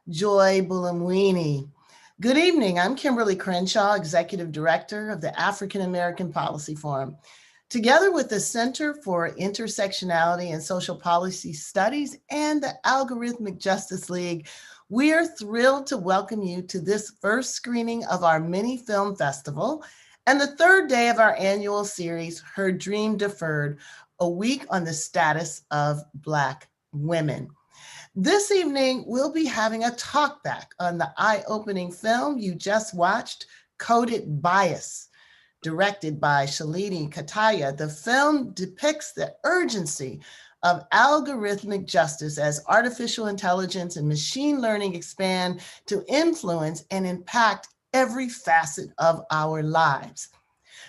Joy Buolamwini. Good evening. I'm Kimberly Crenshaw, Executive Director of the African American Policy Forum. Together with the Center for Intersectionality and Social Policy Studies and the Algorithmic Justice League, we are thrilled to welcome you to this first screening of our mini film festival and the third day of our annual series, Her Dream Deferred, a week on the status of Black women. This evening, we'll be having a talkback on the eye-opening film you just watched, Coded Bias. Directed by Shalini Kantayya, the film depicts the urgency of algorithmic justice as artificial intelligence and machine learning expand to influence and impact every facet of our lives.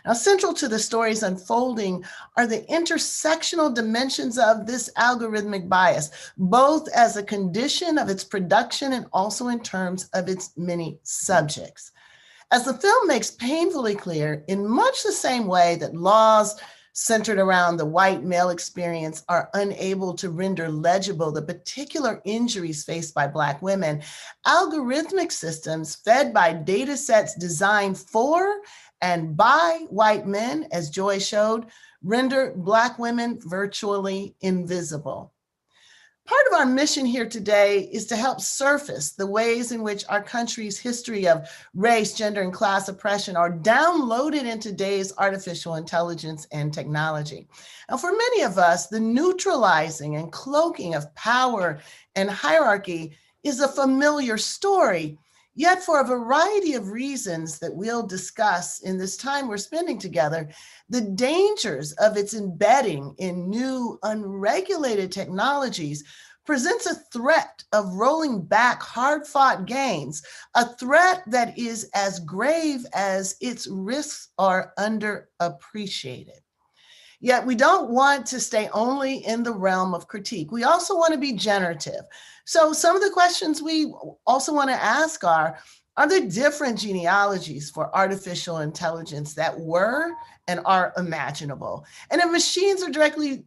Now, central to the story's unfolding are the intersectional dimensions of this algorithmic bias, both as a condition of its production and also in terms of its many subjects. As the film makes painfully clear, in much the same way that laws centered around the white male experience are unable to render legible the particular injuries faced by Black women, algorithmic systems fed by data sets designed for and by white men, as Joy showed, render Black women virtually invisible. Part of our mission here today is to help surface the ways in which our country's history of race, gender, and class oppression are downloaded into today's artificial intelligence and technology. Now, for many of us, the neutralizing and cloaking of power and hierarchy is a familiar story. Yet for a variety of reasons that we'll discuss in this time we're spending together, the dangers of its embedding in new unregulated technologies presents a threat of rolling back hard-fought gains, a threat that is as grave as its risks are underappreciated. Yet we don't want to stay only in the realm of critique. We also want to be generative. So some of the questions we also want to ask are there different genealogies for artificial intelligence that were and are imaginable? And if machines are directly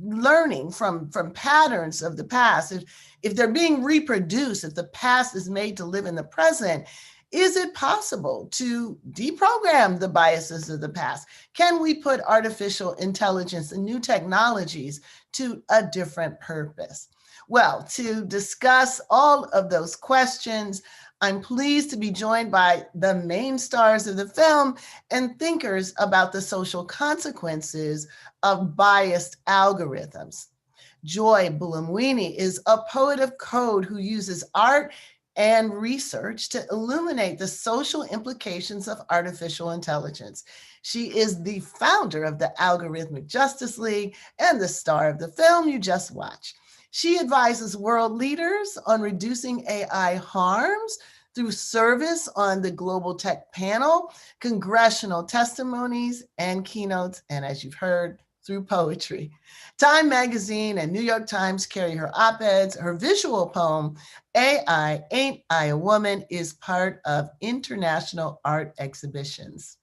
learning from patterns of the past, if they're being reproduced, if the past is made to live in the present, is it possible to deprogram the biases of the past? Can we put artificial intelligence and new technologies to a different purpose? Well, to discuss all of those questions, I'm pleased to be joined by the main stars of the film and thinkers about the social consequences of biased algorithms. Joy Buolamwini is a poet of code who uses art and research to illuminate the social implications of artificial intelligence. She is the founder of the Algorithmic Justice League and the star of the film you just watched. She advises world leaders on reducing AI harms through service on the Global Tech Panel, congressional testimonies, and keynotes, and as you've heard, through poetry. Time Magazine and New York Times carry her op-eds. Her visual poem, AI, Ain't I a Woman, is part of international art exhibitions.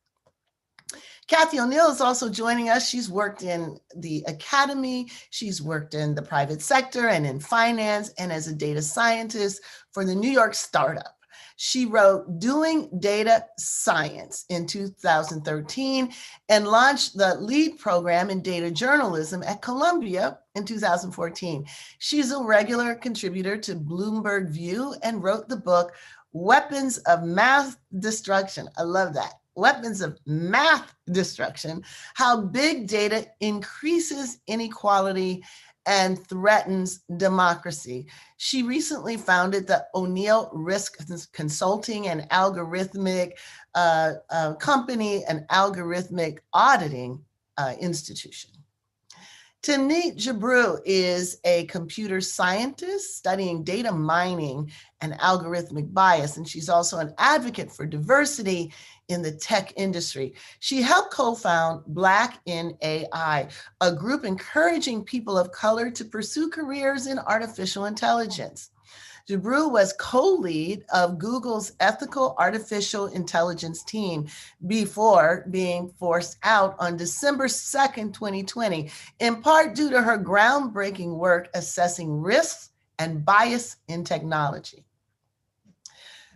Cathy O'Neil is also joining us. She's worked in the academy, she's worked in the private sector and in finance, and as a data scientist for the New York startup. She wrote Doing Data Science in 2013 and launched the lead program in data journalism at Columbia in 2014. She's a regular contributor to Bloomberg View and wrote the book Weapons of Math Destruction. I love that. Weapons of Math Destruction, How Big Data Increases Inequality and Threatens Democracy. She recently founded the O'Neil Risk Consulting and Algorithmic Company, an algorithmic auditing institution. Timnit Gebru is a computer scientist studying data mining and algorithmic bias, and she's also an advocate for diversity in the tech industry. She helped co-found Black in AI, a group encouraging people of color to pursue careers in artificial intelligence. Gebru was co-lead of Google's ethical artificial intelligence team before being forced out on December 2nd, 2020, in part due to her groundbreaking work assessing risks and bias in technology.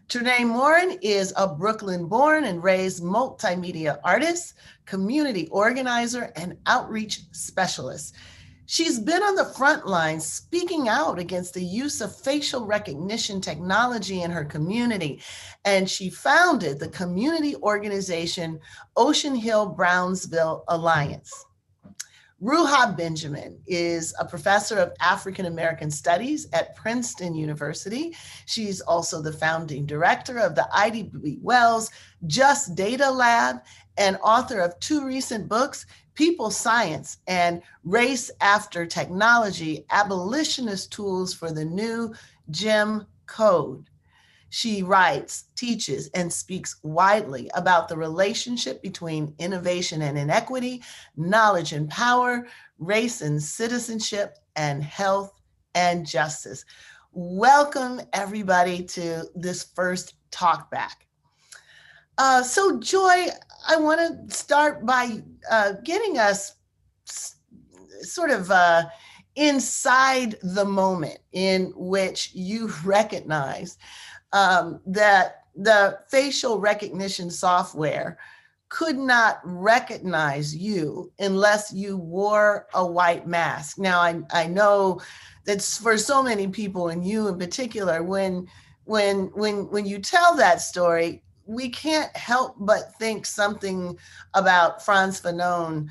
Tranae Moran is a Brooklyn-born and raised multimedia artist, community organizer, and outreach specialist. She's been on the front lines speaking out against the use of facial recognition technology in her community, and she founded the community organization Ocean Hill-Brownsville Alliance. Ruha Benjamin is a professor of African American Studies at Princeton University. She's also the founding director of the I.D.B. Wells Just Data Lab and author of 2 recent books, People Science and Race After Technology, Abolitionist Tools for the New Jim Code. She writes, teaches, and speaks widely about the relationship between innovation and inequity, knowledge and power, race and citizenship, and health and justice. Welcome, everybody, to this first Talkback. So, Joy, I want to start by getting us sort of inside the moment in which you recognize that the facial recognition software could not recognize you unless you wore a white mask. Now, I know that for so many people, and you in particular, when you tell that story, we can't help but think something about Frantz Fanon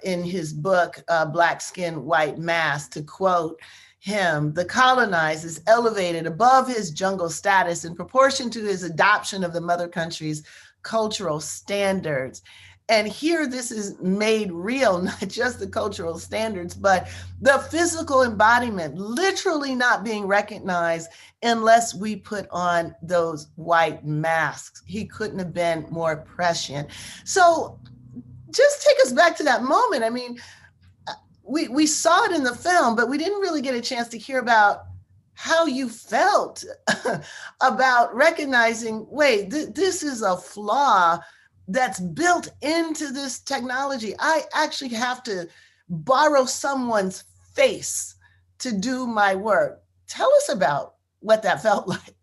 in his book, Black Skin, White Mask, to quote him: the colonized is elevated above his jungle status in proportion to his adoption of the mother country's cultural standards. And here this is made real, not just the cultural standards, but the physical embodiment literally not being recognized unless we put on those white masks. He couldn't have been more prescient. So just take us back to that moment. I mean, we saw it in the film, but we didn't really get a chance to hear about how you felt about recognizing, wait, this is a flaw that's built into this technology. I actually have to borrow someone's face to do my work. Tell us about what that felt like.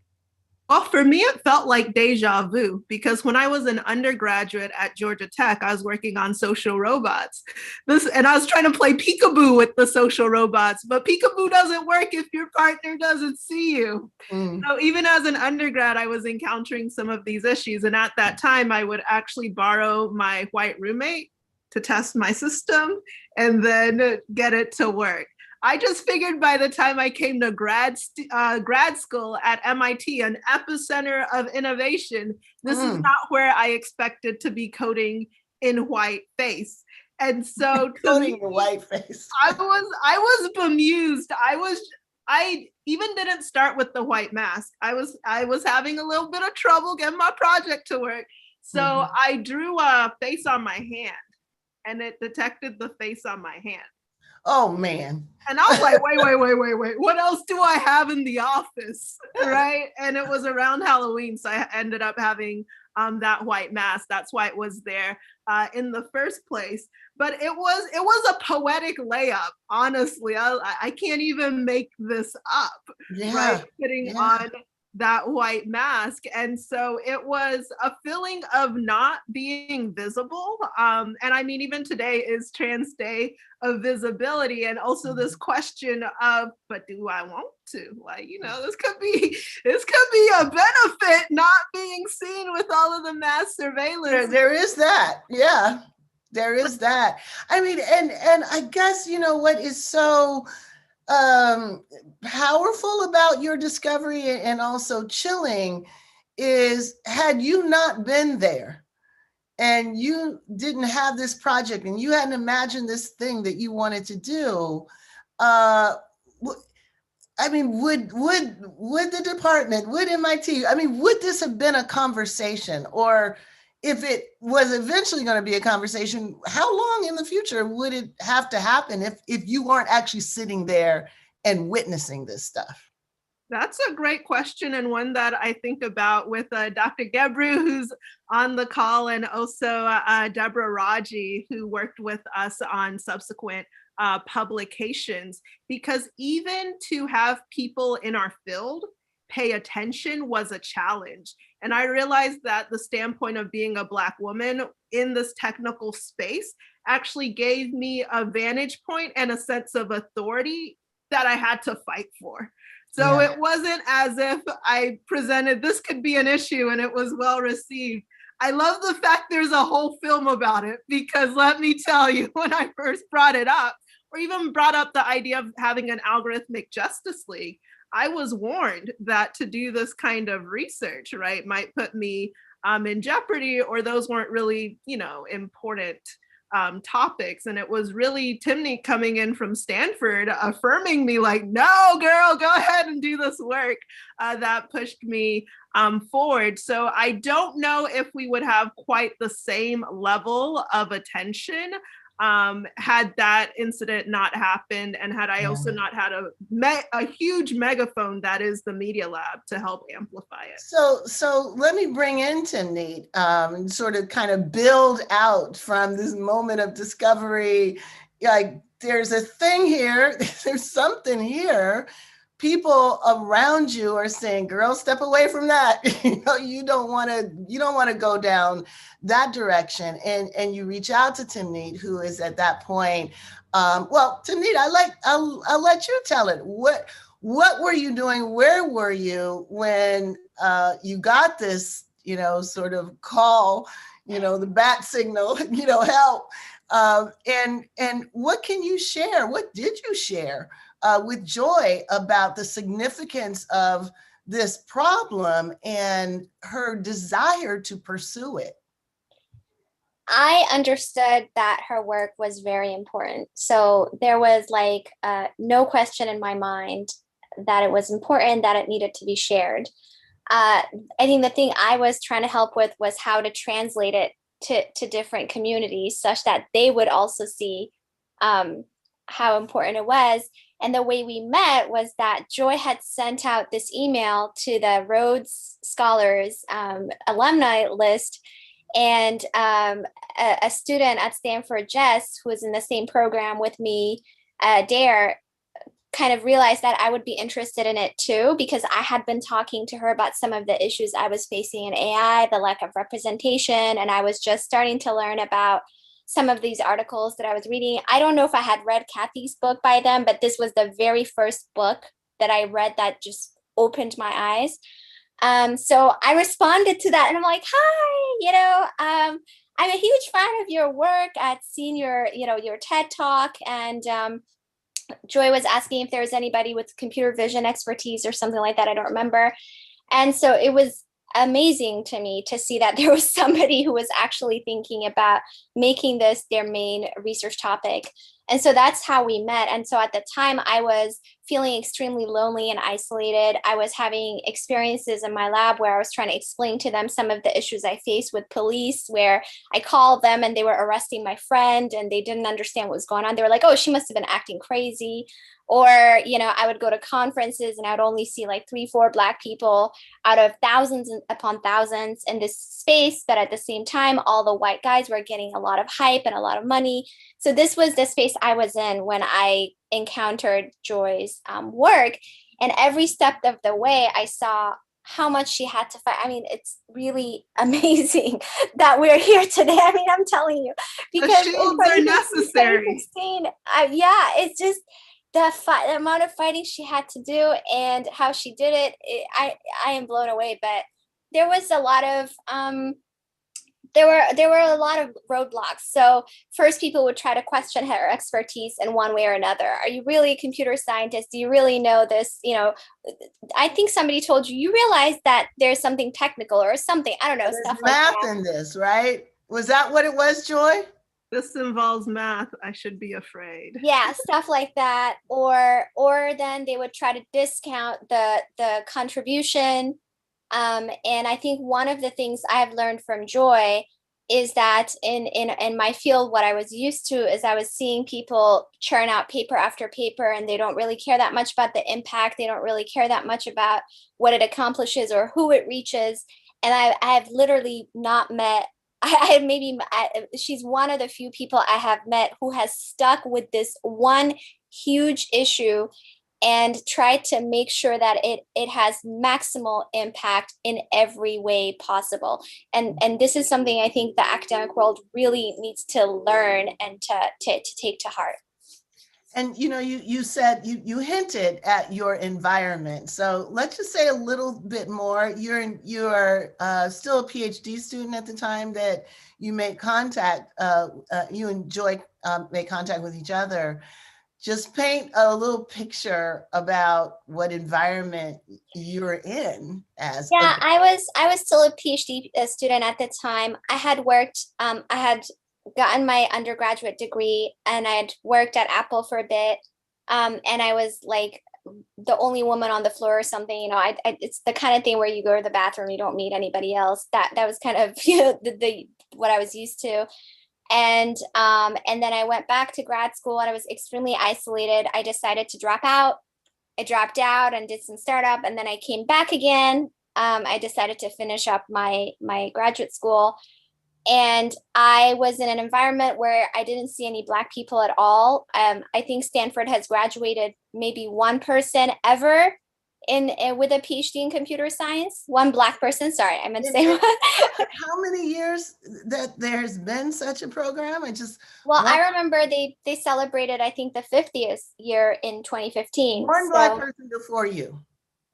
Well, for me, it felt like deja vu, because when I was an undergraduate at Georgia Tech, I was working on social robots. And I was trying to play peekaboo with the social robots, but peekaboo doesn't work if your partner doesn't see you. So even as an undergrad, I was encountering some of these issues. And at that time, I would actually borrow my white roommate to test my system and then get it to work. I just figured by the time I came to grad school at MIT, an epicenter of innovation, this is not where I expected to be coding in white face. And so coding in white face. I was bemused. I even didn't start with the white mask. I was having a little bit of trouble getting my project to work. So I drew a face on my hand, and it detected the face on my hand. Oh, man. And I was like, wait, what else do I have in the office, right? And it was around Halloween, so I ended up having that white mask. That's why it was there in the first place. But it was a poetic layup, honestly. I can't even make this up, right? Putting on that white mask. And so it was a feeling of not being visible. And I mean, even today is Trans Day of Visibility. And also this question of, but do I want to? Like, you know, this could be a benefit not being seen with all of the mass surveillance. There is that. Yeah, there is that. I mean, and I guess, you know, what is so powerful about your discovery and also chilling is, had you not been there and you didn't have this project and you hadn't imagined this thing that you wanted to do, I mean, would the department, would MIT, I mean, would this have been a conversation? Or if it was eventually going to be a conversation, how long in the future would it have to happen if you weren't actually sitting there and witnessing this stuff? That's a great question, and one that I think about with Dr. Gebru, who's on the call, and also Deborah Raji, who worked with us on subsequent publications, because even to have people in our field pay attention was a challenge. And I realized that the standpoint of being a Black woman in this technical space actually gave me a vantage point and a sense of authority that I had to fight for. So it wasn't as if I presented, this could be an issue, and it was well received. I love the fact there's a whole film about it, because let me tell you, when I first brought it up, or even brought up the idea of having an Algorithmic Justice League, I was warned that to do this kind of research, right, might put me in jeopardy, or those weren't really, important topics. And it was really Timnit coming in from Stanford affirming me like, no, girl, go ahead and do this work, that pushed me forward. So I don't know if we would have quite the same level of attention had that incident not happened, and had I also not had a huge megaphone that is the Media Lab to help amplify it. So let me bring in Timnit and sort of kind of build out from this moment of discovery. Like, there's a thing here, there's something here. People around you are saying, girl, step away from that. You don't want to go down that direction. And you reach out to Timnit, who is at that point. Well, Timnit, I'll let you tell it. What were you doing? Where were you when you got this, sort of call, the bat signal, help? And what can you share? What did you share with Joy about the significance of this problem and her desire to pursue it? I understood that her work was very important. So there was no question in my mind that it was important, that it needed to be shared. I think the thing I was trying to help with was how to translate it to different communities such that they would also see how important it was. And the way we met was that Joy had sent out this email to the Rhodes Scholars alumni list, and a student at Stanford, Jess, who was in the same program with me, Dare, kind of realized that I would be interested in it too, because I had been talking to her about some of the issues I was facing in AI, the lack of representation, and I was just starting to learn about some of these articles that I was reading. I don't know if I had read Cathy's book by then, but this was the very first book that I read that just opened my eyes. So I responded to that, and I'm like, hi, I'm a huge fan of your work. I'd seen your TED Talk, and Joy was asking if there was anybody with computer vision expertise or something like that. I don't remember. And so it was amazing to me to see that there was somebody who was actually thinking about making this their main research topic. And so that's how we met. And so at the time I was feeling extremely lonely and isolated. I was having experiences in my lab where I was trying to explain to them some of the issues I faced with police, where I called them and they were arresting my friend and they didn't understand what was going on. They were like, oh, she must have been acting crazy. Or, I would go to conferences and I would only see like 3-4 Black people out of thousands upon thousands in this space. But at the same time, all the white guys were getting a lot of hype and a lot of money. So this was the space I was in when I encountered Joy's work. And every step of the way, I saw how much she had to fight. I mean, it's really amazing that we're here today. I mean, I'm telling you, because shields are necessary. It's just the amount of fighting she had to do and how she did it. I am blown away. But there was a lot of there were a lot of roadblocks. So first, people would try to question her expertise in one way or another. Are you really a computer scientist? Do you really know this? I think somebody told you realize that there's something technical or something. I don't know. There's stuff math like that. in this, right? Was that what it was, Joy? This involves math. I should be afraid. Yeah, stuff like that. Or then they would try to discount the contribution. And I think one of the things I've learned from Joy is that in my field, what I was used to is I was seeing people churn out paper after paper, and they don't really care that much about the impact. They don't really care that much about what it accomplishes or who it reaches. And I have literally not met, she's one of the few people I have met who has stuck with this one huge issue and try to make sure that it has maximal impact in every way possible. And this is something I think the academic world really needs to learn and to take to heart. And you said you hinted at your environment. So let's just say a little bit more. You're still a PhD student at the time that you made contact. You and Joy made contact with each other. Just paint a little picture about what environment you're in as. Yeah, I was still a PhD student at the time. I had worked. I had gotten my undergraduate degree, and I had worked at Apple for a bit. And I was like the only woman on the floor or something. It's the kind of thing where you go to the bathroom, you don't meet anybody else. That was kind of the what I was used to. And then I went back to grad school, and I was extremely isolated. I decided to drop out. I dropped out and did some startup, and then I came back again. I decided to finish up my graduate school. And I was in an environment where I didn't see any Black people at all. I think Stanford has graduated maybe one person ever with a PhD in computer science. One Black person. Sorry, I meant to say one. How many years that there's been such a program? I remember they celebrated, I think, the 50th year in 2015. One Black person before you.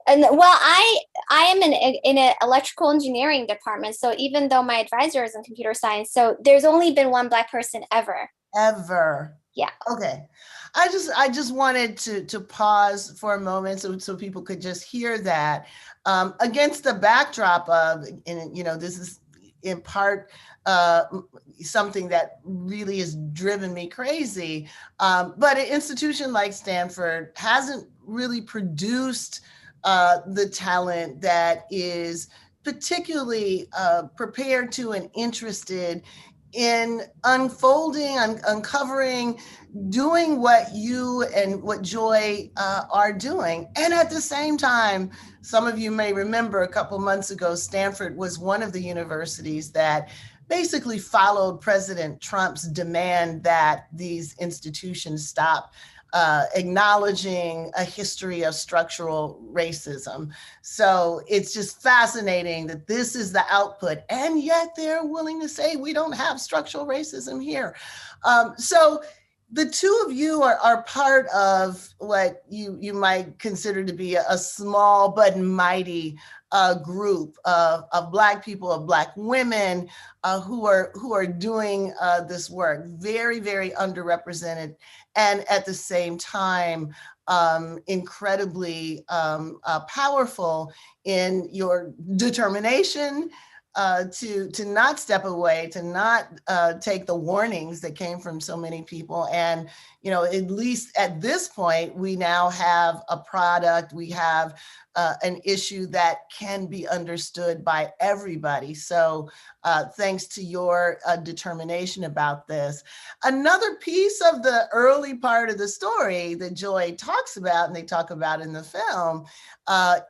And I am in an electrical engineering department. So even though my advisor is in computer science, so there's only been one Black person ever. Ever. Yeah. Okay. I just wanted to pause for a moment so people could just hear that against the backdrop of, and this is in part something that really has driven me crazy. But an institution like Stanford hasn't really produced the talent that is particularly prepared to and interested in unfolding, uncovering, doing what you and what Joy are doing. And at the same time, some of you may remember a couple months ago, Stanford was one of the universities that basically followed President Trump's demand that these institutions stop acknowledging a history of structural racism. So it's just fascinating that this is the output, and yet they're willing to say we don't have structural racism here. So the two of you are part of what you might consider to be a small but mighty group of Black people, of Black women who are doing this work, very, very underrepresented, and at the same time, incredibly powerful in your determination to not step away, to not take the warnings that came from so many people. And, at least at this point, we now have a product, we have an issue that can be understood by everybody. So thanks to your determination about this. Another piece of the early part of the story that Joy talks about, and they talk about in the film,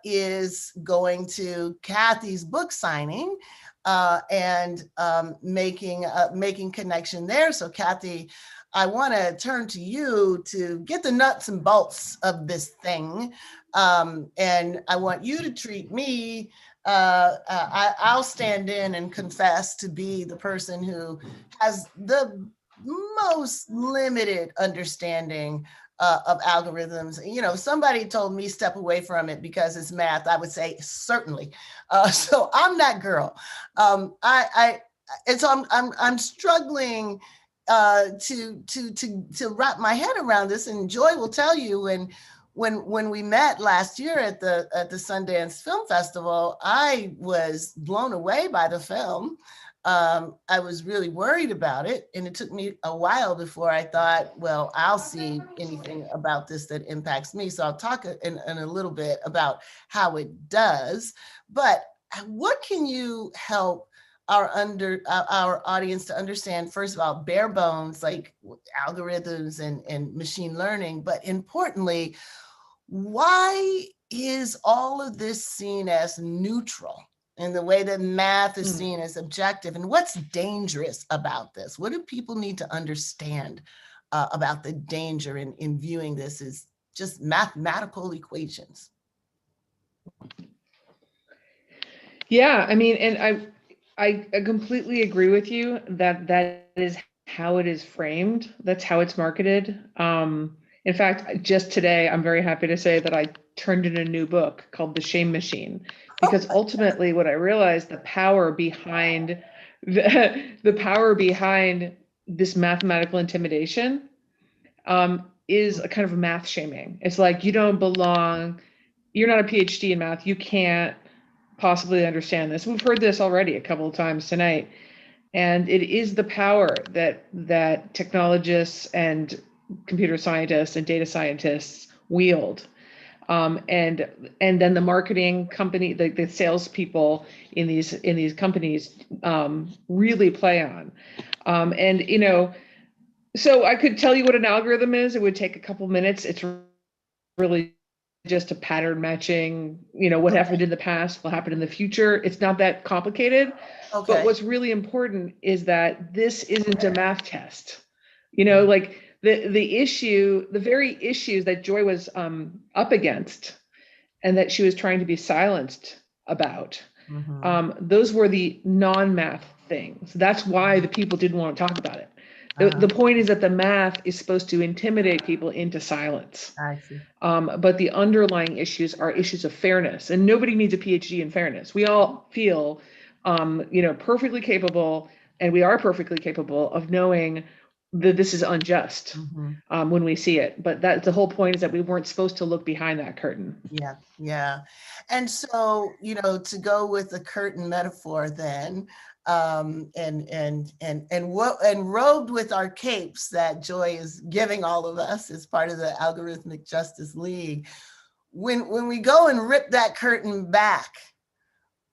is going to Cathy's book signing and making connection there. So Cathy, I want to turn to you to get the nuts and bolts of this thing. And I want you to treat me, I'll stand in and confess to be the person who has the most limited understanding of algorithms. Somebody told me step away from it because it's math. I would say certainly. So I'm that girl. And so I'm struggling to wrap my head around this. And Joy will tell you, when we met last year at the Sundance Film Festival, I was blown away by the film. I was really worried about it, and it took me a while before I thought, well, I'll see anything about this that impacts me. So I'll talk in a little bit about how it does. But what can you help our audience to understand, first of all, bare bones, like algorithms and machine learning, but importantly, why is all of this seen as neutral in the way that math is seen as objective? And what's dangerous about this? What do people need to understand about the danger in viewing this as just mathematical equations. Yeah, I mean, and I completely agree with you that that is how it is framed. That's how it's marketed. In fact, just today, I'm very happy to say that I turned in a new book called The Shame Machine, because ultimately what I realized, the power behind the power behind this mathematical intimidation is a kind of math shaming. It's like, you don't belong, you're not a PhD in math, you can't possibly understand this. We've heard this already a couple of times tonight. And it is the power that technologists and computer scientists and data scientists wield. And then the marketing company, the salespeople in these companies really play on. And, you know, so I could tell you what an algorithm is. It would take a couple minutes. It's really just a pattern matching, you know, what happened in the past will happen in the future. It's not that complicated. Okay. But what's really important is that this isn't a math test. You know, like the very issues that Joy was up against and that she was trying to be silenced about, those were the non-math things. That's why the people didn't want to talk about it. The point is that the math is supposed to intimidate people into silence. I see. But the underlying issues are issues of fairness, and nobody needs a PhD in fairness. We all feel, you know, perfectly capable, and we are perfectly capable of knowing that this is unjust when we see it. But that's the whole point, is that we weren't supposed to look behind that curtain. Yeah, yeah. And so, you know, to go with the curtain metaphor then, and robed with our capes that Joy is giving all of us as part of the Algorithmic Justice League, when we go and rip that curtain back,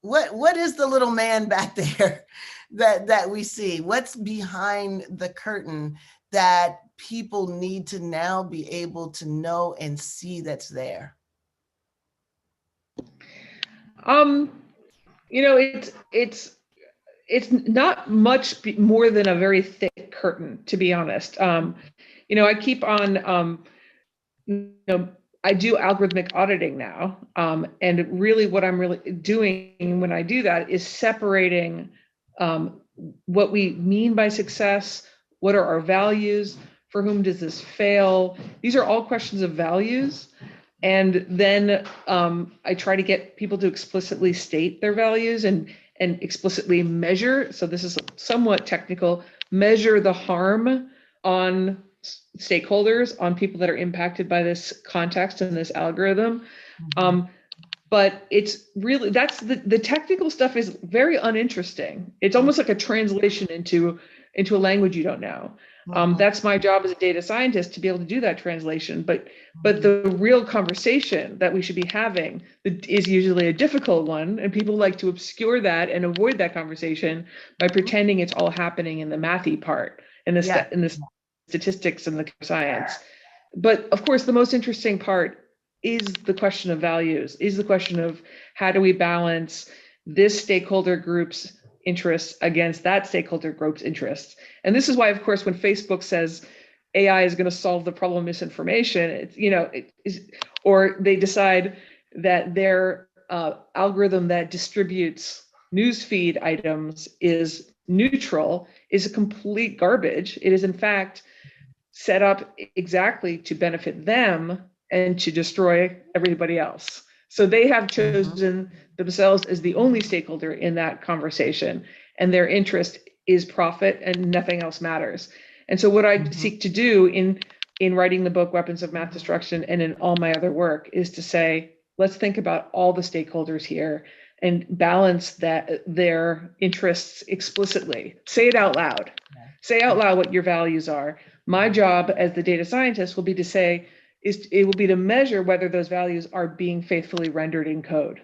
what is the little man back there that we see? What's behind the curtain that people need to now be able to know and see that's there? You know, it's not much more than a very thick curtain, to be honest. You know, I keep on, you know, I do algorithmic auditing now. And really what I'm really doing when I do that is separating what we mean by success, what are our values, for whom does this fail? These are all questions of values. And then I try to get people to explicitly state their values and explicitly measure. So this is somewhat technical, measure the harm on stakeholders, on people that are impacted by this context and this algorithm. But it's really, that's the technical stuff is very uninteresting. It's almost like a translation into a language you don't know. That's my job as a data scientist, to be able to do that translation. But the real conversation that we should be having is usually a difficult one, and people like to obscure that and avoid that conversation by pretending it's all happening in the mathy part, in the statistics and the science. But of course, the most interesting part is the question of values, is the question of how do we balance this stakeholder group's interests against that stakeholder group's interests. And this is why, of course, when Facebook says AI is going to solve the problem of misinformation, it's, you know, or they decide that their algorithm that distributes newsfeed items is neutral, is a complete garbage. It is in fact set up exactly to benefit them and to destroy everybody else. So they have chosen themselves as the only stakeholder in that conversation, and their interest is profit and nothing else matters. And so what I seek to do in writing the book Weapons of Math Destruction and in all my other work is to say, let's think about all the stakeholders here and balance that their interests explicitly. Say it out loud. Say out loud what your values are. My job as the data scientist will be to say, it will be to measure whether those values are being faithfully rendered in code.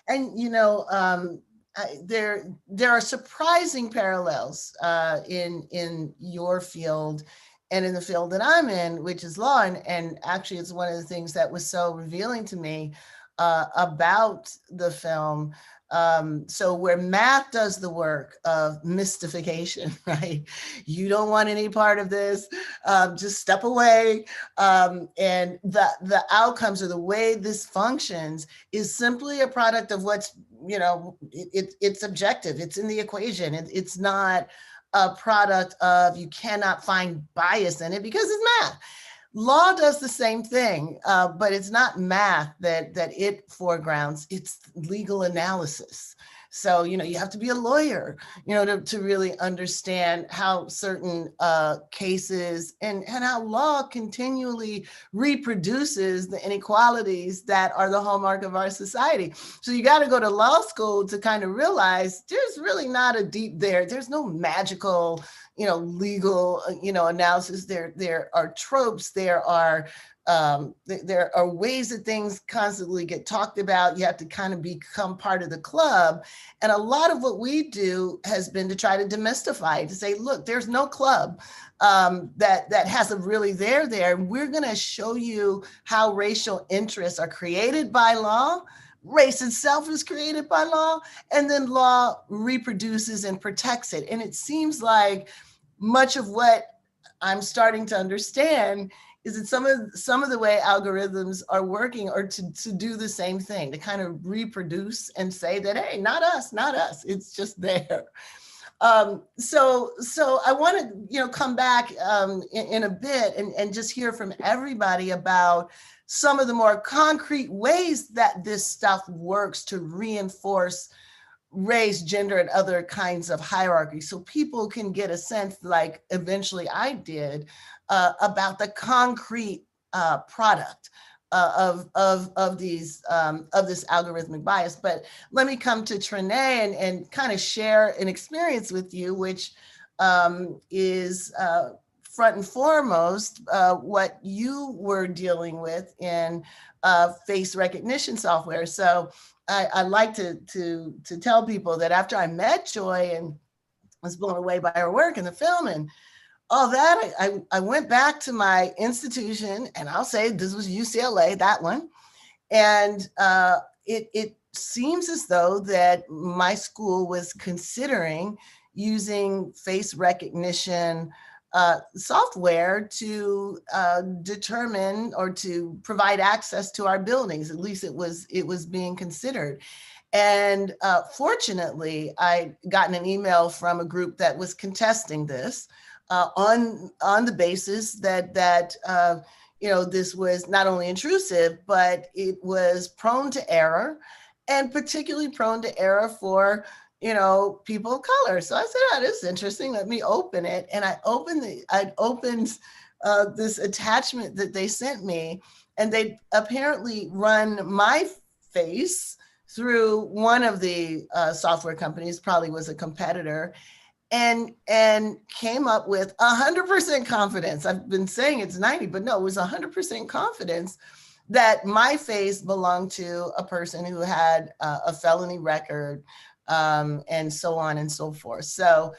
And you know, there are surprising parallels in your field and in the field that I'm in, which is law. And actually, it's one of the things that was so revealing to me about the film. So where math does the work of mystification, right? You don't want any part of this, just step away. And the outcomes or the way this functions is simply a product of what's, it's objective, it's in the equation. It's not a product of, you cannot find bias in it because it's math. Law does the same thing, but it's not math that it foregrounds, it's legal analysis. So, you have to be a lawyer, to really understand how certain cases and how law continually reproduces the inequalities that are the hallmark of our society. So you got to go to law school to kind of realize there's really not a deep there's no magical legal, analysis. There are tropes. There are ways that things constantly get talked about. You have to kind of become part of the club. And a lot of what we do has been to try to demystify, to say, look, there's no club that has a really there. We're going to show you how racial interests are created by law. Race itself is created by law, and then law reproduces and protects it. And it seems like much of what I'm starting to understand is that some of the way algorithms are working are to do the same thing, to kind of reproduce and say that, hey, not us, it's just there. So I want to, come back in a bit and just hear from everybody about some of the more concrete ways that this stuff works to reinforce race, gender, and other kinds of hierarchy, so people can get a sense, like eventually I did, about the concrete product of this algorithmic bias. But let me come to Tranae and kind of share an experience with you, which is front and foremost what you were dealing with in face recognition software. So I like to tell people that after I met Joy and was blown away by her work in the film and all that, I went back to my institution, and I'll say this was UCLA, that one. And it seems as though that my school was considering using face recognition software to determine or to provide access to our buildings. At least it was being considered. And fortunately, I gotten an email from a group that was contesting this on the basis that this was not only intrusive, but it was prone to error, and particularly prone to error for people of color. So I said, oh, this is interesting. Let me open it. And I opened this attachment that they sent me, and they apparently run my face through one of the software companies, probably was a competitor, and came up with 100% confidence. I've been saying it's 90, but no, it was 100% confidence that my face belonged to a person who had a felony record, and so on and so forth. So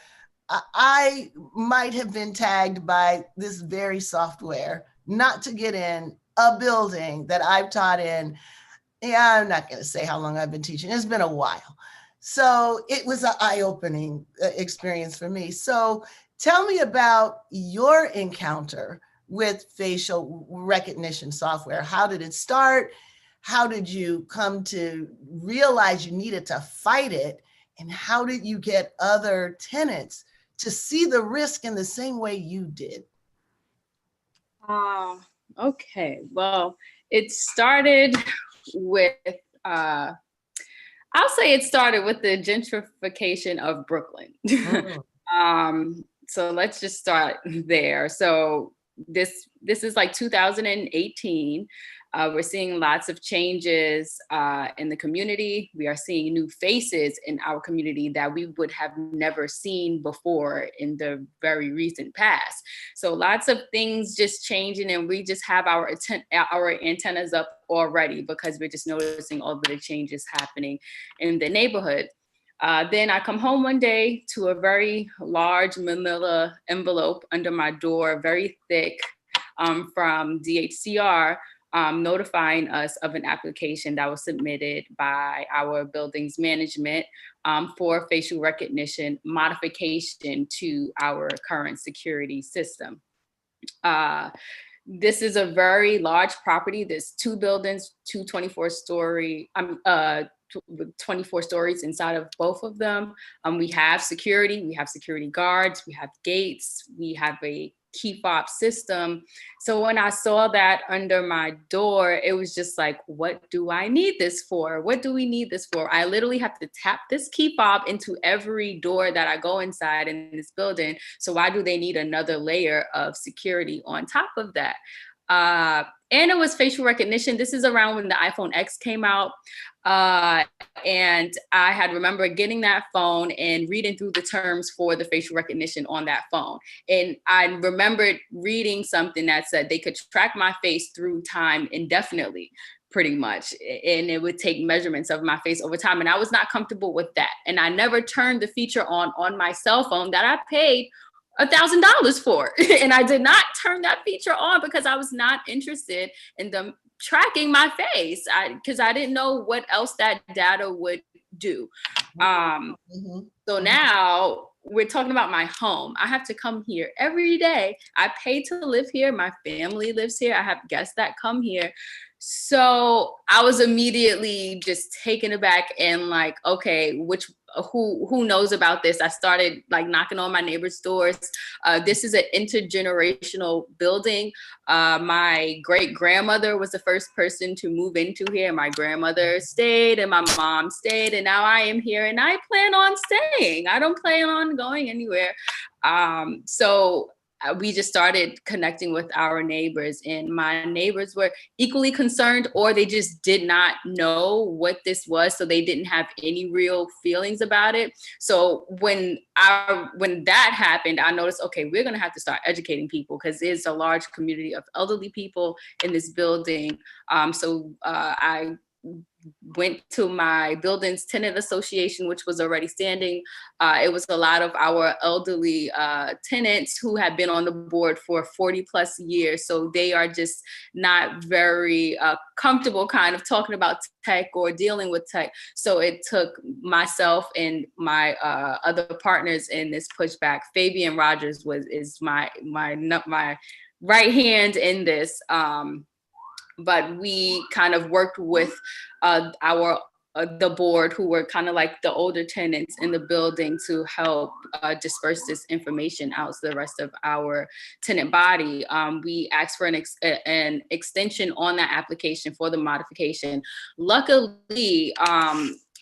I might have been tagged by this very software not to get in a building that I've taught in. Yeah, I'm not going to say how long I've been teaching. It's been a while. So it was an eye-opening experience for me. So tell me about your encounter with facial recognition software. How did it start? How did you come to realize you needed to fight it? And how did you get other tenants to see the risk in the same way you did? Okay, well, it started with, I'll say it started with the gentrification of Brooklyn. So let's just start there. So this is like 2018. We're seeing lots of changes in the community. We are seeing new faces in our community that we would have never seen before in the very recent past. So lots of things just changing, and we just have our antennas up already because we're just noticing all of the changes happening in the neighborhood. Then I come home one day to a very large manila envelope under my door, very thick, from DHCR, notifying us of an application that was submitted by our building's management for facial recognition modification to our current security system. This is a very large property. There's 2 buildings, 24 stories inside of both of them. We have security guards, we have gates, we have a key fob system. So when I saw that under my door, it was just like, what do I need this for? What do we need this for? I literally have to tap this key fob into every door that I go inside in this building. So why do they need another layer of security on top of that? And it was facial recognition. This is around when the iPhone X came out. And I had remember getting that phone and reading through the terms for the facial recognition on that phone. And I remembered reading something that said they could track my face through time indefinitely, pretty much. And it would take measurements of my face over time. And I was not comfortable with that. And I never turned the feature on my cell phone that I paid $1,000 for. And I did not turn that feature on because I was not interested in them tracking my face, because I didn't know what else that data would do. So now we're talking about my home. I have to come here every day. I pay to live here. My family lives here. I have guests that come here. So I was immediately just taken aback and like, okay, who knows about this? I started like knocking on my neighbors' doors. This is an intergenerational building. My great grandmother was the first person to move into here. My grandmother stayed and my mom stayed, and now I am here and I plan on staying. I don't plan on going anywhere. So we just started connecting with our neighbors, and my neighbors were equally concerned, or they just did not know what this was. So they didn't have any real feelings about it. So when that happened, I noticed, okay, we're going to have to start educating people because there's a large community of elderly people in this building. So I went to my building's tenant association, which was already standing. It was a lot of our elderly tenants who had been on the board for 40 plus years. So they are just not very comfortable kind of talking about tech or dealing with tech. So it took myself and my other partners in this pushback. Fabian Rogers is my right hand in this. But we kind of worked with the board, who were kind of like the older tenants in the building, to help disperse this information out to the rest of our tenant body. We asked for an extension on that application for the modification. Luckily,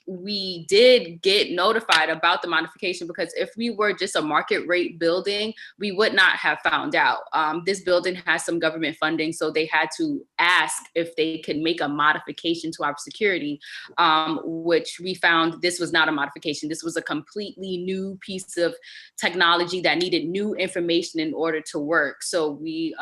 we did get notified about the modification, because if we were just a market rate building, we would not have found out. This building has some government funding, so they had to ask if they could make a modification to our security, which we found this was not a modification. This was a completely new piece of technology that needed new information in order to work. So we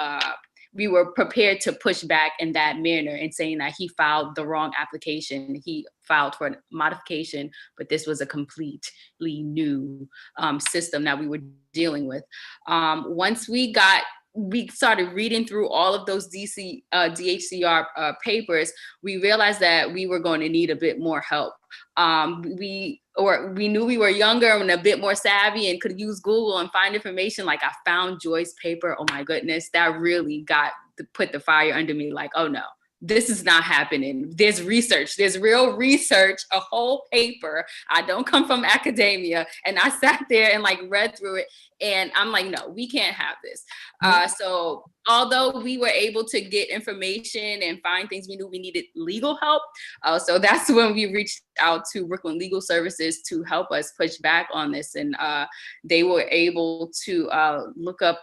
were prepared to push back in that manner and saying that he filed the wrong application. He filed for a modification, but this was a completely new system that we were dealing with. Once we started reading through all of those DHCR papers, we realized that we were going to need a bit more help. We knew we were younger and a bit more savvy and could use Google and find information. Like, I found Joy's paper. Oh my goodness, that really put the fire under me. Like, oh no, this is not happening. There's research, there's real research, a whole paper. I don't come from academia. And I sat there and like read through it, and I'm like, no, we can't have this. So although we were able to get information and find things, we knew we needed legal help. So that's when we reached out to Brooklyn Legal Services to help us push back on this. And they were able to look up,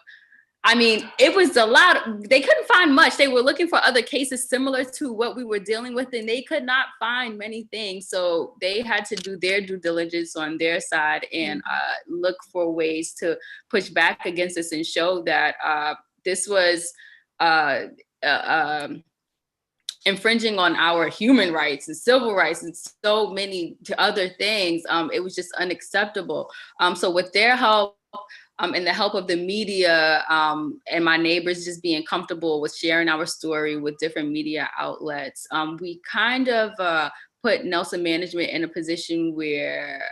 I mean, it was a lot. They couldn't find much. They were looking for other cases similar to what we were dealing with, and they could not find many things. So they had to do their due diligence on their side and look for ways to push back against this and show that this was infringing on our human rights and civil rights and so many other things. It was just unacceptable. So with their help, and the help of the media and my neighbors just being comfortable with sharing our story with different media outlets, we kind of put Nelson Management in a position where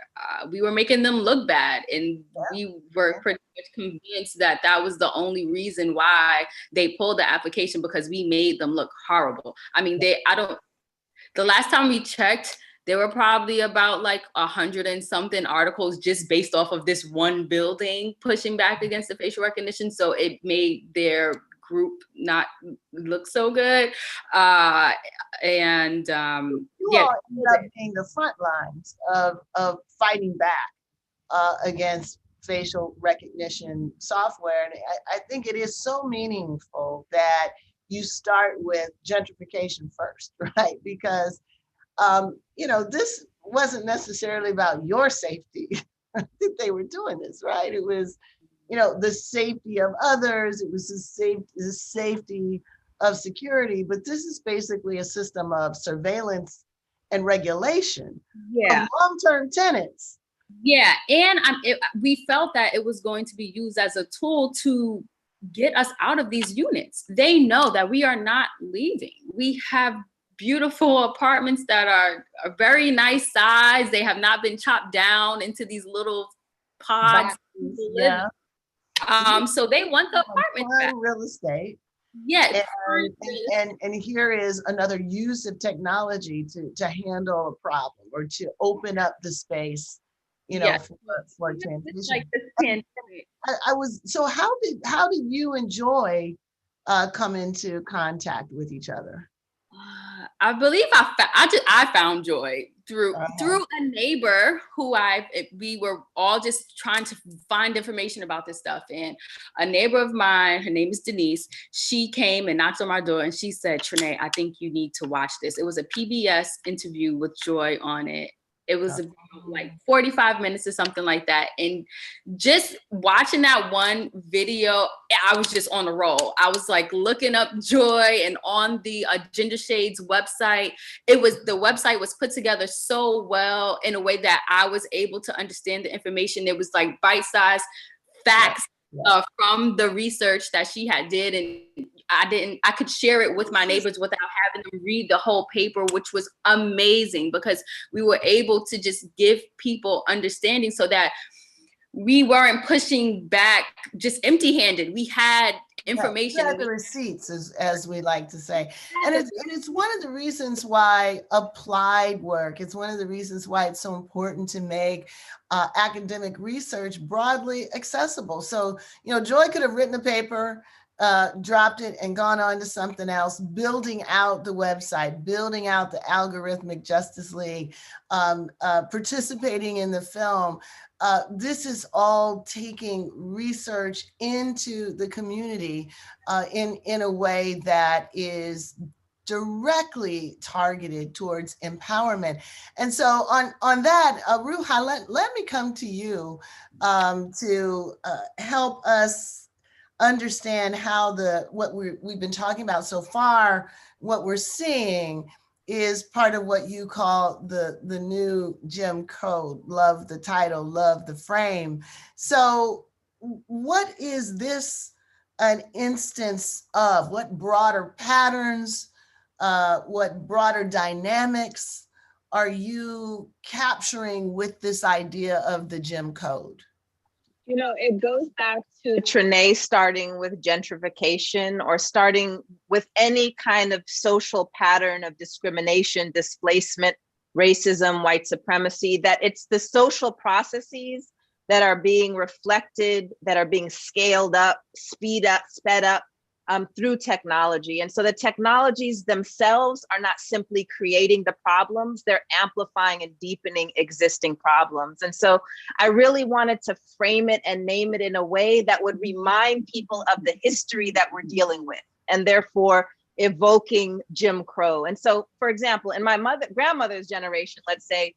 we were making them look bad. And we were pretty much convinced that that was the only reason why they pulled the application, because we made them look horrible. I mean, the last time we checked, there were probably about like 100 and something articles just based off of this one building pushing back against the facial recognition. So it made their group not look so good. You all ended up being the front lines of fighting back against facial recognition software. And I think it is so meaningful that you start with gentrification first, right? Because this wasn't necessarily about your safety that they were doing this, right? It was, the safety of others. It was the safety of security. But this is basically a system of surveillance and regulation of long-term tenants. Yeah, and we felt that it was going to be used as a tool to get us out of these units. They know that we are not leaving. We have beautiful apartments that are a very nice size. They have not been chopped down into these little pods. Yeah. So they want the apartment back. Real estate. Yeah. And here is another use of technology to handle a problem or to open up the space, for transition. Like this pandemic. So how did you and Joy come into contact with each other? I believe I found Joy through a neighbor who we were all just trying to find information about this stuff. And a neighbor of mine, her name is Denise, she came and knocked on my door and she said, "Tranae, I think you need to watch this." It was a PBS interview with Joy on it. It was about like 45 minutes or something like that. And just watching that one video, I was just on a roll. I was like looking up Joy, and on the Gender Shades website, the website was put together so well in a way that I was able to understand the information. It was like bite-sized facts from the research that she had did. And I could share it with my neighbors without having them read the whole paper, which was amazing, because we were able to just give people understanding so that we weren't pushing back just empty-handed. We had information. We had the receipts, as we like to say. And it's one of the reasons why applied work, it's one of the reasons why it's so important to make academic research broadly accessible. So, Joy could have written a paper, dropped it and gone on to something else, building out the website, building out the Algorithmic Justice League, participating in the film. This is all taking research into the community in a way that is directly targeted towards empowerment. And so on that, Ruha, let me come to you to help us understand how what we've been talking about so far, what we're seeing is part of what you call the new Jim Code. Love the title, love the frame. So what is this an instance of? What broader patterns, what broader dynamics are you capturing with this idea of the Jim Code? It goes back to Tranae starting with gentrification, or starting with any kind of social pattern of discrimination, displacement, racism, white supremacy, that it's the social processes that are being reflected, that are being scaled up, sped up through technology. And so the technologies themselves are not simply creating the problems, they're amplifying and deepening existing problems. And so I really wanted to frame it and name it in a way that would remind people of the history that we're dealing with, and therefore evoking Jim Crow. And so, for example, in my grandmother's generation, let's say,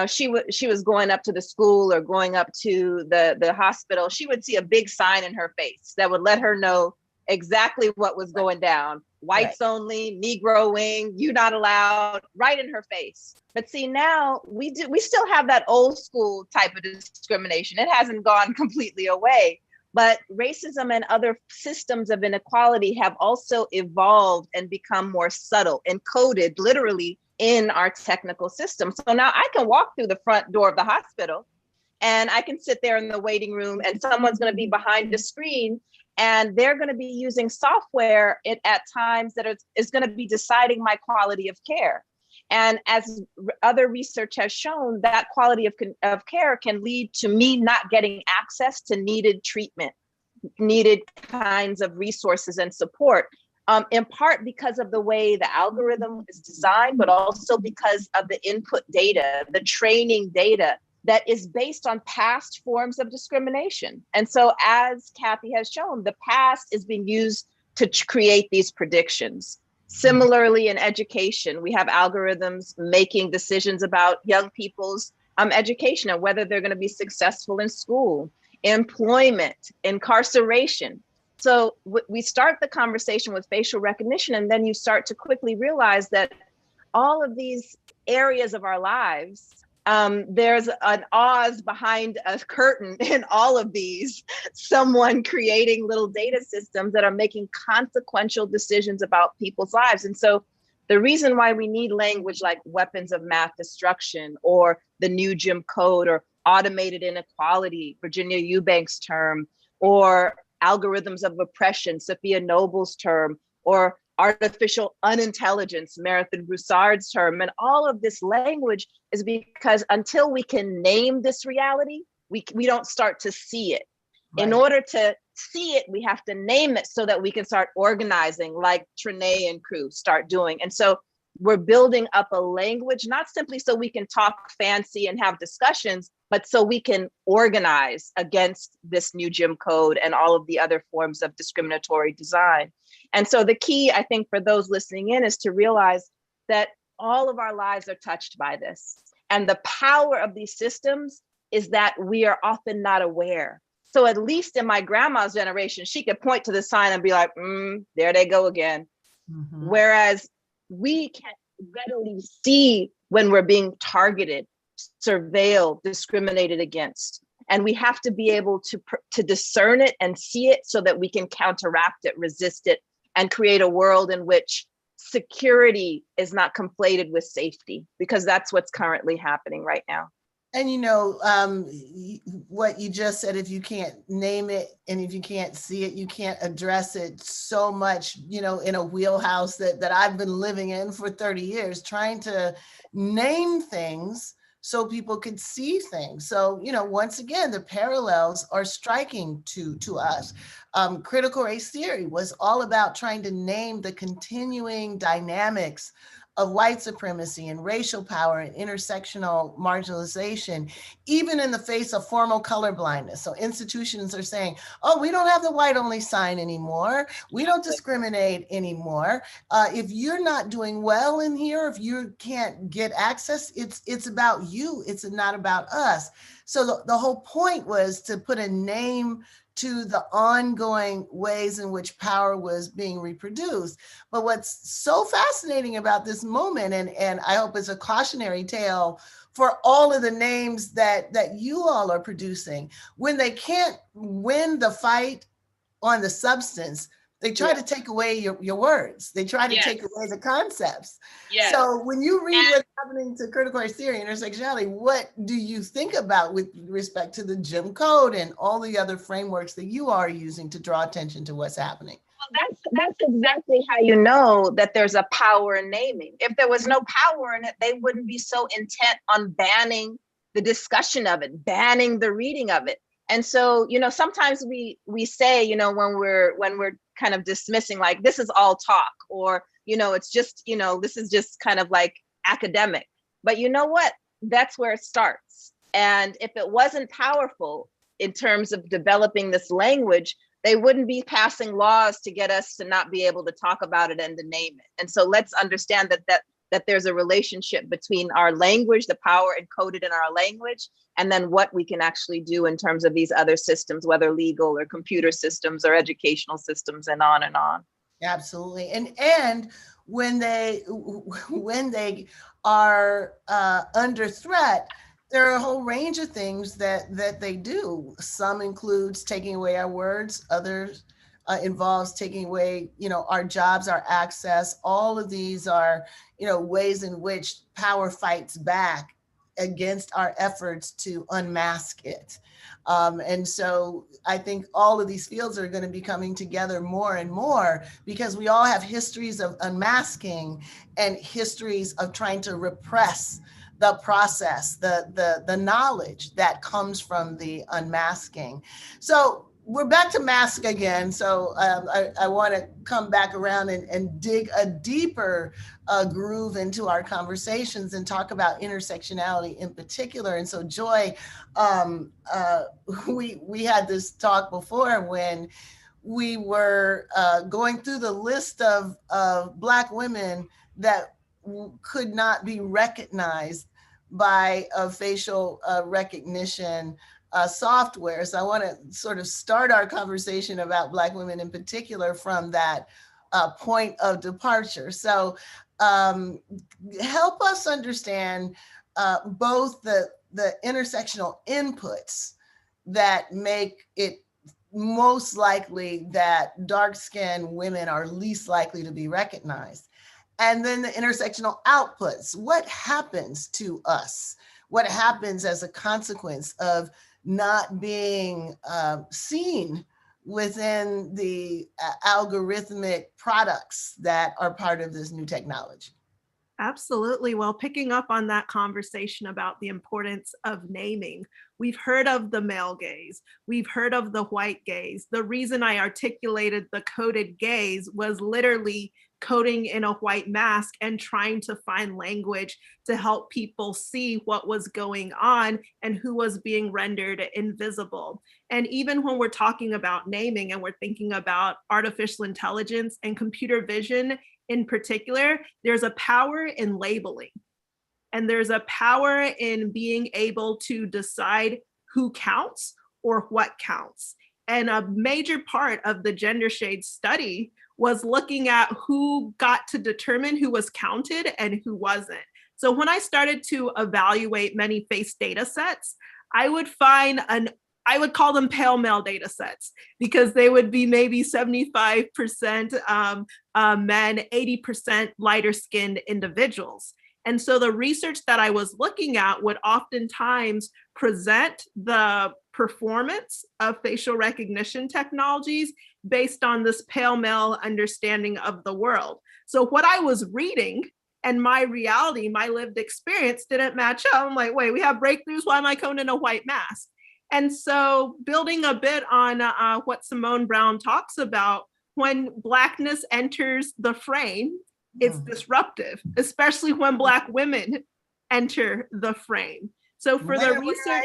she was going up to the school or going up to the hospital, she would see a big sign in her face that would let her know exactly what was going down. Whites only, Negro wing, you not allowed, right in her face. But see, now we still have that old school type of discrimination. It hasn't gone completely away. But racism and other systems of inequality have also evolved and become more subtle, encoded literally in our technical system. So now I can walk through the front door of the hospital and I can sit there in the waiting room and someone's going to be behind the screen and they're going to be using software at times that is going to be deciding my quality of care. And as other research has shown, that quality of care can lead to me not getting access to needed treatment, needed kinds of resources and support, in part because of the way the algorithm is designed, but also because of the input data, the training data that is based on past forms of discrimination. And so as Cathy has shown, the past is being used to create these predictions. Similarly, in education, we have algorithms making decisions about young people's education and whether they're going to be successful in school, employment, incarceration. So we start the conversation with facial recognition, and then you start to quickly realize that all of these areas of our lives, there's an Oz behind a curtain in all of these, someone creating little data systems that are making consequential decisions about people's lives. And so the reason why we need language like weapons of mass destruction or the new Jim Code or automated inequality, Virginia Eubank's term, or algorithms of oppression, Sophia Noble's term, or artificial unintelligence, Marathon Broussard's term, and all of this language is because until we can name this reality, we don't start to see it. Right. In order to see it, we have to name it so that we can start organizing like Tranae and crew start doing. And so we're building up a language, not simply so we can talk fancy and have discussions, but so we can organize against this new Jim Code and all of the other forms of discriminatory design. And so the key, I think, for those listening in is to realize that all of our lives are touched by this. And the power of these systems is that we are often not aware. So at least in my grandma's generation, she could point to the sign and be like, there they go again. Mm-hmm. Whereas we can readily see when we're being targeted, surveilled, discriminated against. And we have to be able to discern it and see it so that we can counteract it, resist it, and create a world in which security is not conflated with safety, because that's what's currently happening right now. And you know, what you just said, if you can't name it and if you can't see it, you can't address it so much, you know, in a wheelhouse that I've been living in for 30 years, trying to name things so people could see things. So, you know, once again, the parallels are striking to us. Critical race theory was all about trying to name the continuing dynamics of white supremacy and racial power and intersectional marginalization, even in the face of formal colorblindness. So institutions are saying, oh, we don't have the white only sign anymore. We don't discriminate anymore. If you're not doing well in here, if you can't get access, it's about you. It's not about us. So the whole point was to put a name to the ongoing ways in which power was being reproduced. But what's so fascinating about this moment, and I hope it's a cautionary tale for all of the names that you all are producing, when they can't win the fight on the substance, they try to take away your words. They try to take away the concepts. So when you read what's happening to critical race theory, intersectionality, what do you think about with respect to the Jim Code and all the other frameworks that you are using to draw attention to what's happening? Well, that's exactly how you know that there's a power in naming. If there was no power in it, they wouldn't be so intent on banning the discussion of it, banning the reading of it. And so, you know, sometimes we say, you know, when we're kind of dismissing, like, this is all talk, or, you know, it's just, you know, this is just kind of like academic. But you know what? That's where it starts. And if it wasn't powerful in terms of developing this language, they wouldn't be passing laws to get us to not be able to talk about it and to name it. And so let's understand that that there's a relationship between our language, the power encoded in our language, and then what we can actually do in terms of these other systems, whether legal or computer systems or educational systems, and on and on. Absolutely. And when they are under threat, there are a whole range of things that they do. Some includes taking away our words, others involves taking away, our jobs, our access. All of these are, ways in which power fights back against our efforts to unmask it. And so I think all of these fields are going to be coming together more and more, because we all have histories of unmasking and histories of trying to repress the process, the knowledge that comes from the unmasking. So we're back to mask again. So I want to come back around and dig a deeper groove into our conversations and talk about intersectionality in particular. And so Joy, we had this talk before when we were going through the list of Black women that could not be recognized by a facial recognition software. So I want to sort of start our conversation about Black women in particular from that point of departure. So help us understand both the intersectional inputs that make it most likely that dark-skinned women are least likely to be recognized, and then the intersectional outputs. What happens to us? What happens as a consequence of not being seen within the algorithmic products that are part of this new technology? Absolutely. Well, picking up on that conversation about the importance of naming, we've heard of the male gaze, we've heard of the white gaze. The reason I articulated the coded gaze was literally coding in a white mask and trying to find language to help people see what was going on and who was being rendered invisible. And even when we're talking about naming and we're thinking about artificial intelligence and computer vision in particular, there's a power in labeling. And there's a power in being able to decide who counts or what counts. And a major part of the gender shade study was looking at who got to determine who was counted and who wasn't. So when I started to evaluate many face data sets, I would call them pale male data sets, because they would be maybe 75% men, 80% lighter skinned individuals. And so the research that I was looking at would oftentimes present the performance of facial recognition technologies based on this pale male understanding of the world. So what I was reading and my reality, my lived experience didn't match up. I'm like, wait, we have breakthroughs. Why am I coding in a white mask? And so building a bit on what Simone Brown talks about, when Blackness enters the frame, it's disruptive, especially when Black women enter the frame. So for the research,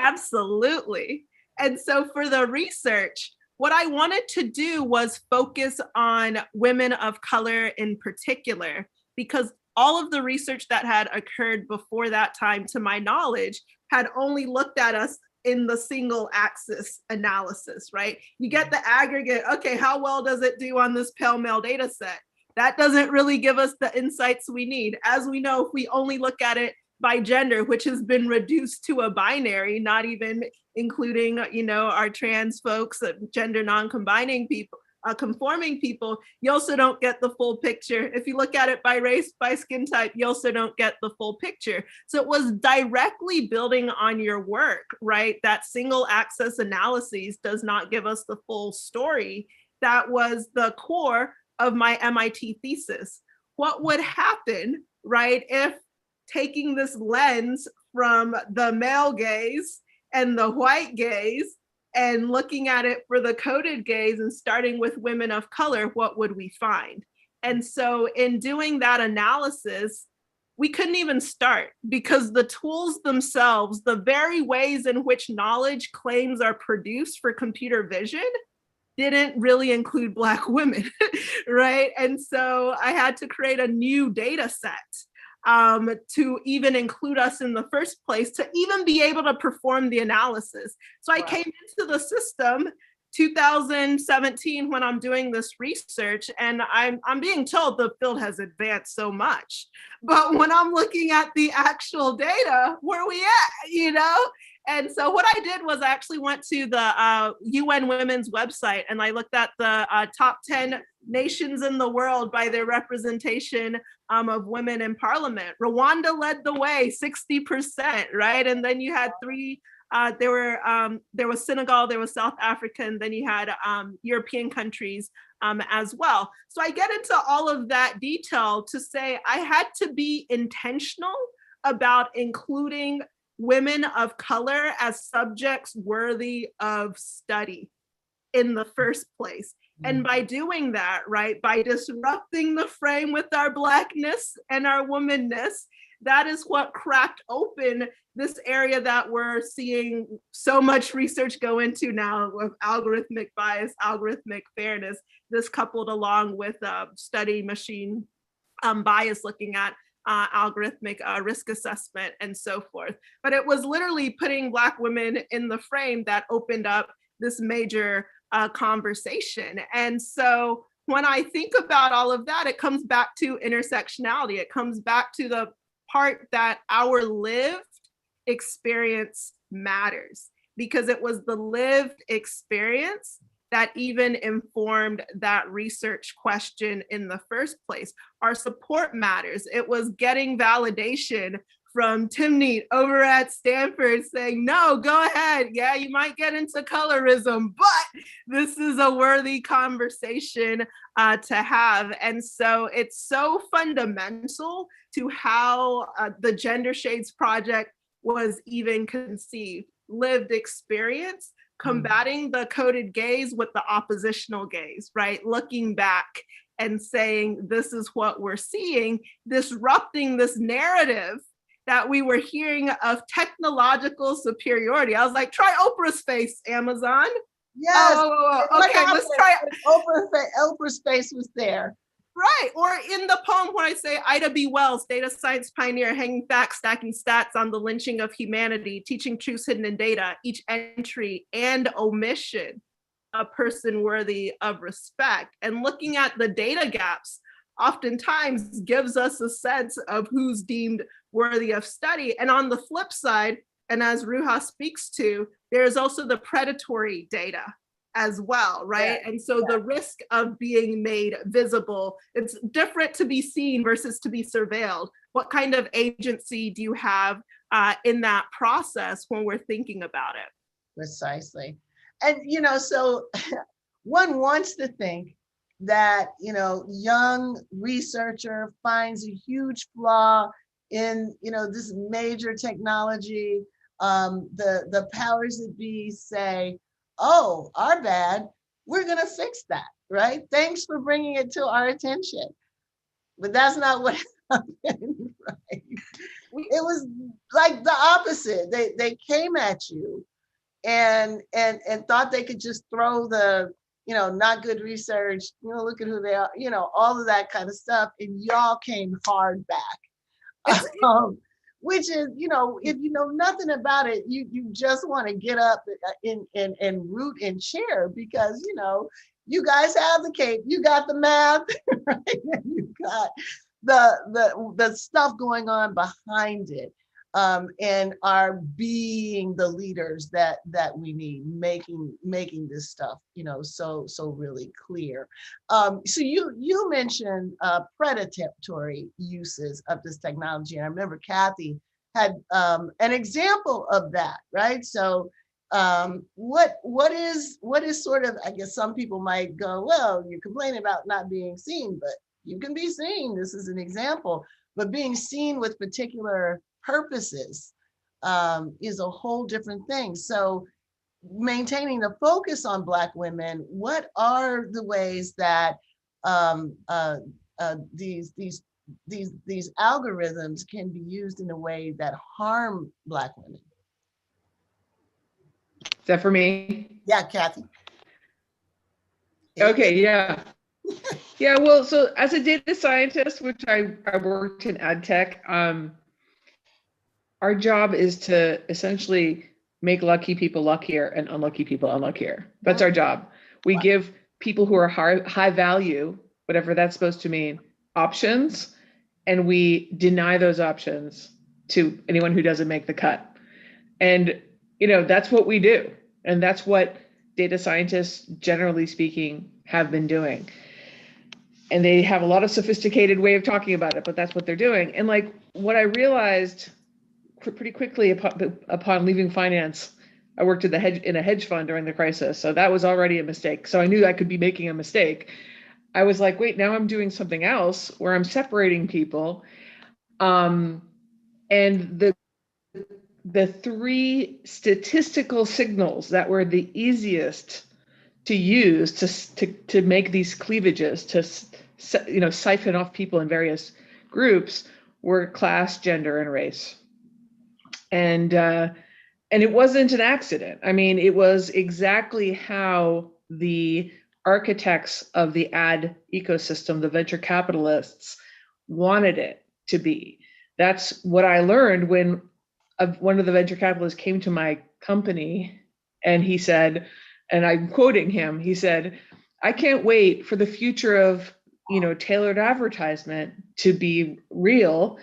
absolutely. And so for the research, what I wanted to do was focus on women of color in particular, because all of the research that had occurred before that time, to my knowledge, had only looked at us in the single axis analysis, right? You get the aggregate, okay, how well does it do on this pale male data set? That doesn't really give us the insights we need. As we know, if we only look at it by gender, which has been reduced to a binary, not even including, our trans folks, gender non-combining people, conforming people, you also don't get the full picture. If you look at it by race, by skin type, you also don't get the full picture. So it was directly building on your work, right? That single access analysis does not give us the full story. That was the core of my MIT thesis. What would happen, right, if taking this lens from the male gaze and the white gaze and looking at it for the coded gaze and starting with women of color, what would we find? And so in doing that analysis, we couldn't even start, because the tools themselves, the very ways in which knowledge claims are produced for computer vision, didn't really include Black women, right? And so I had to create a new data set to even include us in the first place, to even be able to perform the analysis. So I came into the system 2017 when I'm doing this research, and I'm being told the field has advanced so much. But when I'm looking at the actual data, where are we at, you know? And so what I did was I actually went to the UN Women's website, and I looked at the top 10 nations in the world by their representation of women in parliament. Rwanda led the way, 60%, right? And then you had there was Senegal, there was South Africa, and then you had European countries as well. So I get into all of that detail to say I had to be intentional about including women of color as subjects worthy of study in the first place. And by doing that, right, by disrupting the frame with our Blackness and our womanness, that is what cracked open this area that we're seeing so much research go into now with algorithmic bias, algorithmic fairness, this coupled along with study machine bias, looking at algorithmic risk assessment and so forth. But it was literally putting Black women in the frame that opened up this major conversation. And so when I think about all of that, it comes back to intersectionality. It comes back to the part that our lived experience matters, because it was the lived experience that even informed that research question in the first place. Our support matters. It was getting validation from Timnit over at Stanford saying, no, go ahead. Yeah, you might get into colorism, but this is a worthy conversation to have. And so it's so fundamental to how the Gender Shades Project was even conceived. Lived experience, combating the coded gaze with the oppositional gaze, right? Looking back and saying, this is what we're seeing, disrupting this narrative that we were hearing of technological superiority. I was like, try Oprah's face, Amazon. Yes. Okay, let's try Oprah's face was there. Right, or in the poem when I say Ida B. Wells, data science pioneer, hanging facts, stacking stats on the lynching of humanity, teaching truths hidden in data, each entry and omission, a person worthy of respect. And looking at the data gaps oftentimes gives us a sense of who's deemed worthy of study. And on the flip side, and as Ruha speaks to, there's also the predatory data as well, right? Yeah. And so the risk of being made visible, it's different to be seen versus to be surveilled. What kind of agency do you have in that process when we're thinking about it? Precisely. And, so one wants to think that, young researcher finds a huge flaw in, this major technology. The powers that be say, oh, our bad, we're going to fix that, right? Thanks for bringing it to our attention. But that's not what happened, right? It was like the opposite. They came at you and thought they could just throw the, not good research, look at who they are, all of that kind of stuff. And y'all came hard back. Which is, if you know nothing about it, you just want to get up and root and cheer because, you guys have the cape, you got the math, right? And you got the stuff going on behind it, and are being the leaders that we need, making this stuff, so really clear. So you mentioned predatory uses of this technology, and I remember Cathy had an example of that, right? So what is sort of, I guess some people might go, well, you're complaining about not being seen, but you can be seen. This is an example, but being seen with particular purposes is a whole different thing. So maintaining the focus on Black women, what are the ways that these algorithms can be used in a way that harm Black women? Is that for me? Yeah, Cathy. Okay, yeah. Yeah, well, so as a data scientist, which I worked in ad tech, our job is to essentially make lucky people luckier and unlucky people unluckier. That's our job. We give people who are high value, whatever that's supposed to mean, options, and we deny those options to anyone who doesn't make the cut. And, that's what we do. And that's what data scientists, generally speaking, have been doing. And they have a lot of sophisticated way of talking about it, but that's what they're doing. And like what I realized pretty quickly upon leaving finance, I worked in a hedge fund during the crisis. So that was already a mistake. So I knew I could be making a mistake. I was like, wait, now I'm doing something else where I'm separating people. And the three statistical signals that were the easiest to use to make these cleavages, to siphon off people in various groups, were class, gender, and race. And it wasn't an accident. I mean, it was exactly how the architects of the ad ecosystem, the venture capitalists, wanted it to be. That's what I learned when one of the venture capitalists came to my company and he said, and I'm quoting him, he said, "I can't wait for the future of, tailored advertisement to be real,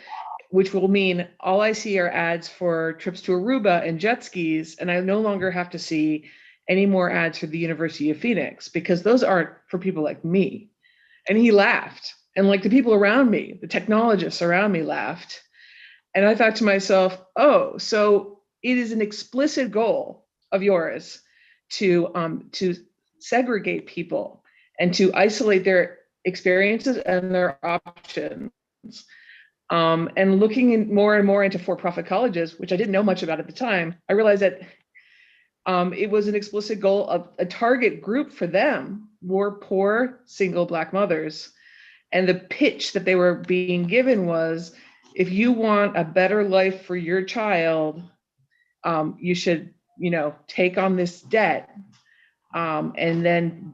which will mean all I see are ads for trips to Aruba and jet skis, and I no longer have to see any more ads for the University of Phoenix, because those aren't for people like me." And he laughed. And like the people around me, the technologists around me laughed. And I thought to myself, oh, so it is an explicit goal of yours to segregate people and to isolate their experiences and their options. And looking more and more into for-profit colleges, which I didn't know much about at the time, I realized that it was an explicit goal of a target group for them were poor single Black mothers. And the pitch that they were being given was, if you want a better life for your child, you should, take on this debt, and then,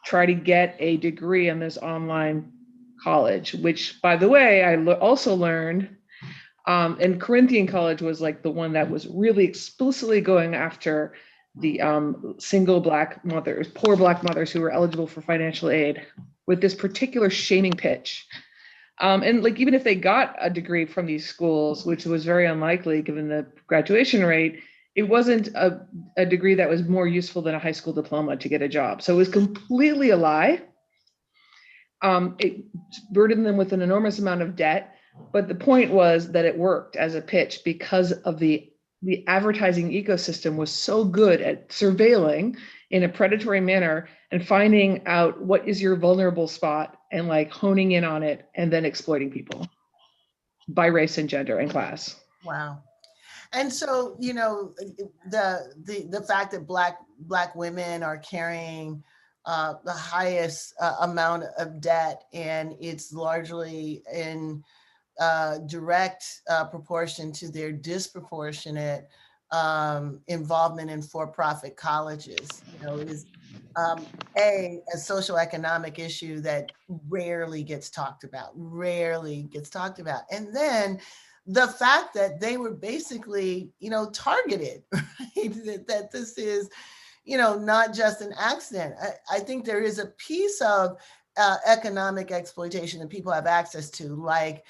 try to get a degree in this online college, which, by the way, I also learned, and Corinthian College was like the one that was really explicitly going after the single Black mothers, poor Black mothers who were eligible for financial aid, with this particular shaming pitch. And like, even if they got a degree from these schools, which was very unlikely given the graduation rate, it wasn't a degree that was more useful than a high school diploma to get a job. So it was completely a lie. It burdened them with an enormous amount of debt. But the point was that it worked as a pitch because of the advertising ecosystem was so good at surveilling in a predatory manner and finding out what is your vulnerable spot and like honing in on it and then exploiting people by race and gender and class. Wow. And so, the fact that Black women are carrying the highest amount of debt, and it's largely in direct proportion to their disproportionate involvement in for-profit colleges, is a socioeconomic issue that rarely gets talked about. And then the fact that they were basically, targeted, right? that this is, not just an accident. I think there is a piece of economic exploitation that people have access to, like,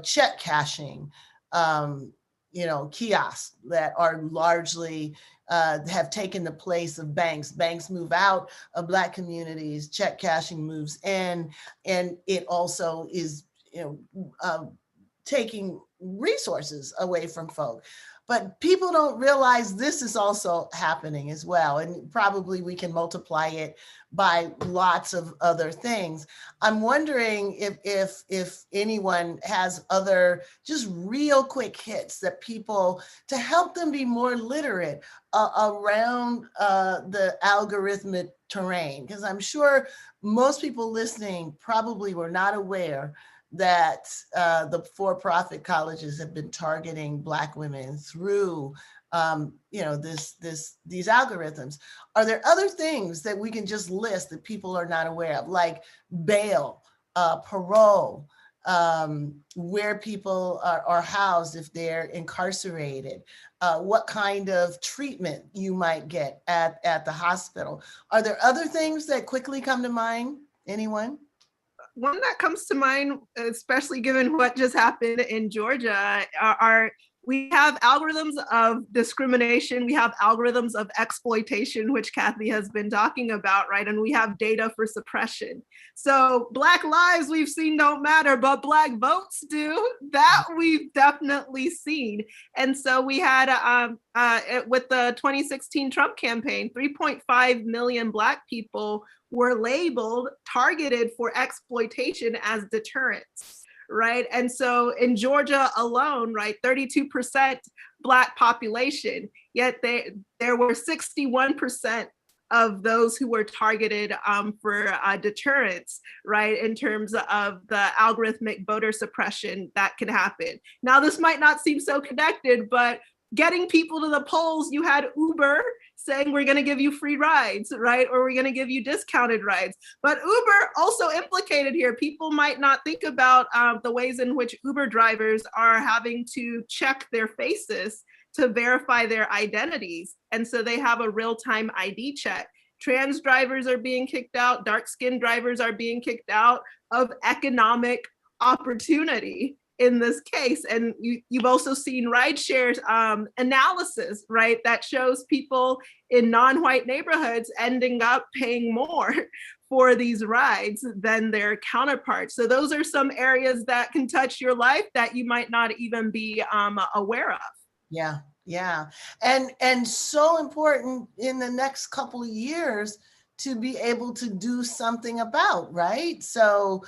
check cashing, kiosks that are largely have taken the place of banks. Banks move out of Black communities, check cashing moves in, and it also is, taking resources away from folk. But people don't realize this is also happening as well. And probably we can multiply it by lots of other things. I'm wondering if anyone has other just real quick hits that people, to help them be more literate around the algorithmic terrain, because I'm sure most people listening probably were not aware that the for-profit colleges have been targeting Black women through these algorithms. Are there other things that we can just list that people are not aware of, like bail, parole, where people are housed if they're incarcerated, what kind of treatment you might get at the hospital? Are there other things that quickly come to mind? Anyone? One that comes to mind, especially given what just happened in Georgia, we have algorithms of discrimination, we have algorithms of exploitation, which Cathy has been talking about, right? And we have data for suppression. So Black lives we've seen don't matter, but Black votes do. That we've definitely seen. And so we had, with the 2016 Trump campaign, 3.5 million Black people were labeled, targeted for exploitation as deterrents, right? And so in Georgia alone, right, 32% Black population, yet there were 61% of those who were targeted for deterrence, right, in terms of the algorithmic voter suppression that can happen. Now, this might not seem so connected, but getting people to the polls, you had Uber saying we're going to give you free rides, right? Or we're going to give you discounted rides. But Uber also implicated here. People might not think about the ways in which Uber drivers are having to check their faces to verify their identities. And so they have a real-time ID check. Trans drivers are being kicked out. Dark-skinned drivers are being kicked out of economic opportunity in this case. And you've also seen rideshare analysis, right, that shows people in non-white neighborhoods ending up paying more for these rides than their counterparts. So those are some areas that can touch your life that you might not even be aware of. Yeah, yeah. And so important in the next couple of years to be able to do something about, right? So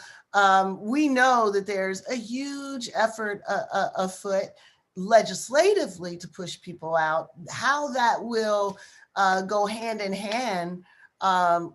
we know that there's a huge effort afoot legislatively to push people out. How that will go hand in hand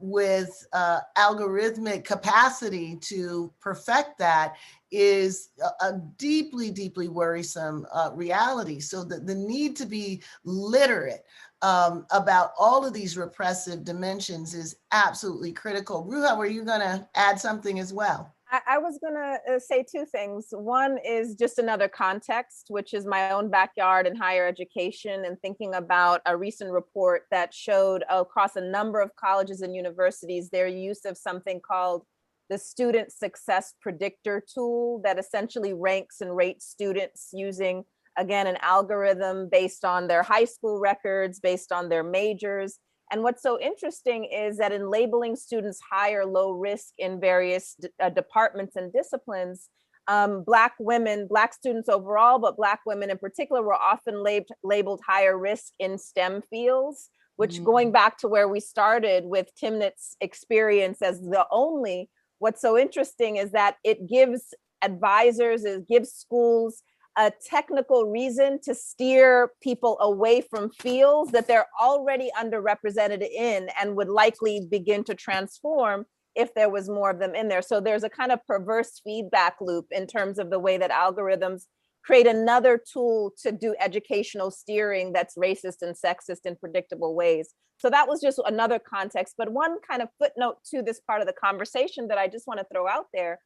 with algorithmic capacity to perfect that is a deeply, deeply worrisome reality. So the need to be literate about all of these repressive dimensions is absolutely critical. Ruha, were you going to add something as well? I was going to say two things. One is just another context, which is my own backyard in higher education, and thinking about a recent report that showed across a number of colleges and universities their use of something called the Student Success Predictor tool that essentially ranks and rates students using, again, an algorithm based on their high school records, based on their majors. And what's so interesting is that in labeling students high or low risk in various departments and disciplines, Black women, Black students overall, but Black women in particular, were often labeled higher risk in STEM fields, which going back to where we started with Timnit's experience as the only, what's so interesting is that it gives advisors, it gives schools a technical reason to steer people away from fields that they're already underrepresented in and would likely begin to transform if there was more of them in there. So there's a kind of perverse feedback loop in terms of the way that algorithms create another tool to do educational steering that's racist and sexist in predictable ways. So that was just another context. But one kind of footnote to this part of the conversation that I just want to throw out there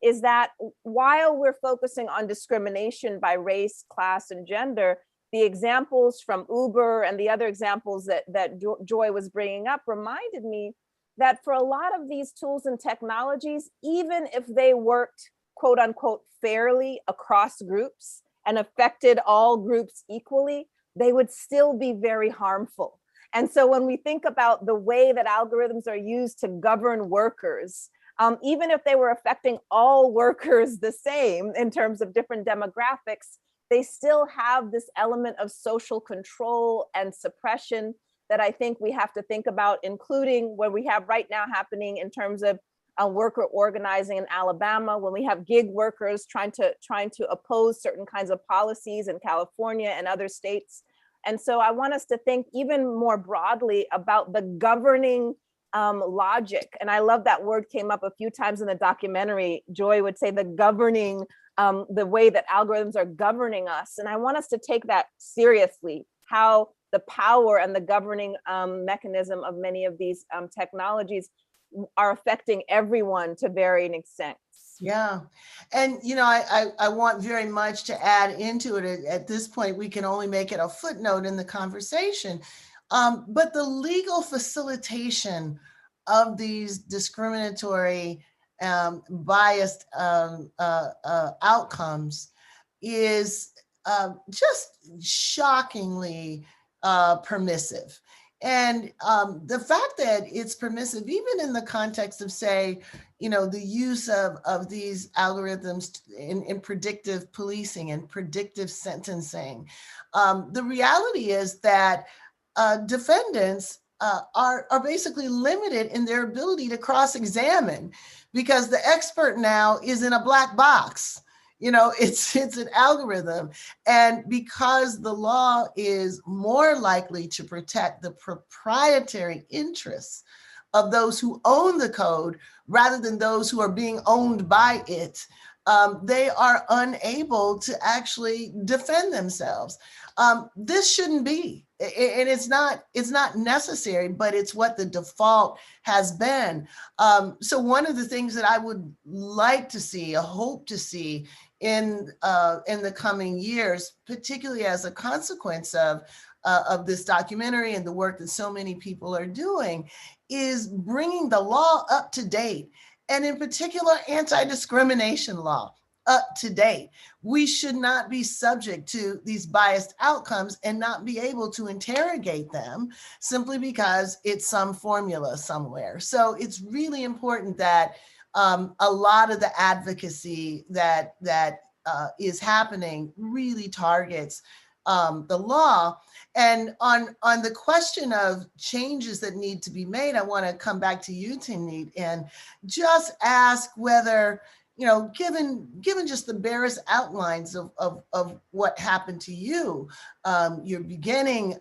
is that while we're focusing on discrimination by race, class, and gender, the examples from Uber and the other examples that Joy was bringing up reminded me that for a lot of these tools and technologies, even if they worked, quote unquote, fairly across groups and affected all groups equally, they would still be very harmful. And so when we think about the way that algorithms are used to govern workers, even if they were affecting all workers the same in terms of different demographics, they still have this element of social control and suppression that I think we have to think about, including what we have right now happening in terms of worker organizing in Alabama, when we have gig workers trying to oppose certain kinds of policies in California and other states. And so I want us to think even more broadly about the governing logic. And I love that word came up a few times in the documentary. Joy would say the governing, the way that algorithms are governing us. And I want us to take that seriously, how the power and the governing mechanism of many of these technologies are affecting everyone to varying extents. Yeah. And, you know, I want very much to add into it. At this point, we can only make it a footnote in the conversation. But the legal facilitation of these discriminatory, biased outcomes is just shockingly permissive. And the fact that it's permissive, even in the context of, say, you know, the use of these algorithms in predictive policing and predictive sentencing, the reality is that defendants are basically limited in their ability to cross-examine, because the expert now is in a black box. You know, it's an algorithm. And because the law is more likely to protect the proprietary interests of those who own the code rather than those who are being owned by it, they are unable to actually defend themselves. This shouldn't be, and it's not necessary, but it's what the default has been. So one of the things that I would like to see, hope to see in the coming years, particularly as a consequence of this documentary and the work that so many people are doing, is bringing the law up to date, and in particular, anti-discrimination law up to date. We should not be subject to these biased outcomes and not be able to interrogate them simply because it's some formula somewhere. So it's really important that a lot of the advocacy that is happening really targets the law. And on the question of changes that need to be made, I want to come back to you, Timnit, and just ask whether, you know, given just the barest outlines of what happened to you, you're beginning,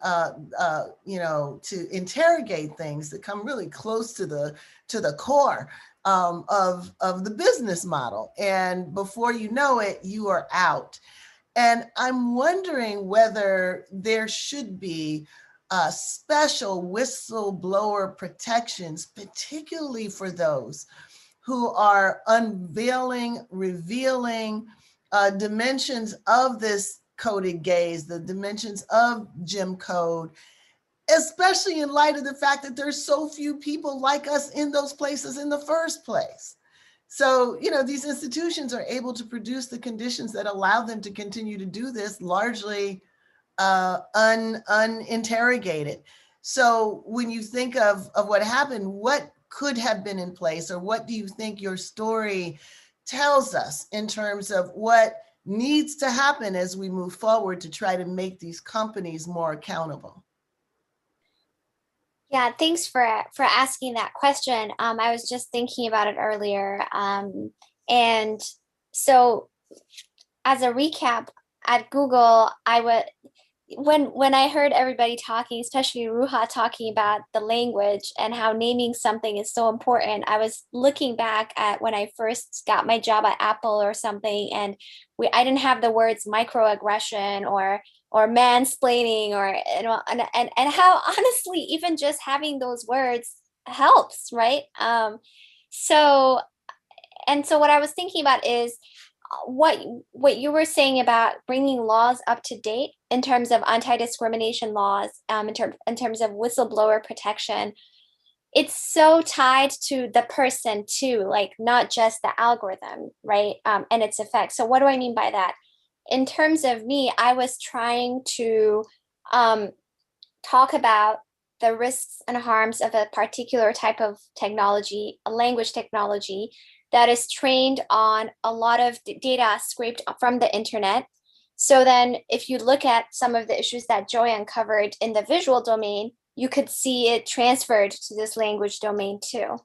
you know, to interrogate things that come really close to the core of the business model. And before you know it, you are out. And I'm wondering whether there should be special whistleblower protections, particularly for those who are unveiling, revealing dimensions of this coded gaze, the dimensions of Jim Code, especially in light of the fact that there's so few people like us in those places in the first place. So, you know, these institutions are able to produce the conditions that allow them to continue to do this largely uninterrogated. So when you think of what happened, what could have been in place, or what do you think your story tells us in terms of what needs to happen as we move forward to try to make these companies more accountable? Yeah, thanks for asking that question. I was just thinking about it earlier. And so as a recap, at Google, when I heard everybody talking, especially Ruha talking about the language and how naming something is so important, I was looking back at when I first got my job at Apple or something, and I didn't have the words microaggression or mansplaining, or and how honestly even just having those words helps, right? So what I was thinking about is what you were saying about bringing laws up to date in terms of anti-discrimination laws, in terms of whistleblower protection. It's so tied to the person too, like not just the algorithm, right? And its effects. So what do I mean by that? In terms of me, I was trying to talk about the risks and harms of a particular type of technology, a language technology that is trained on a lot of data scraped from the internet. So then if you look at some of the issues that Joy uncovered in the visual domain, you could see it transferred to this language domain too.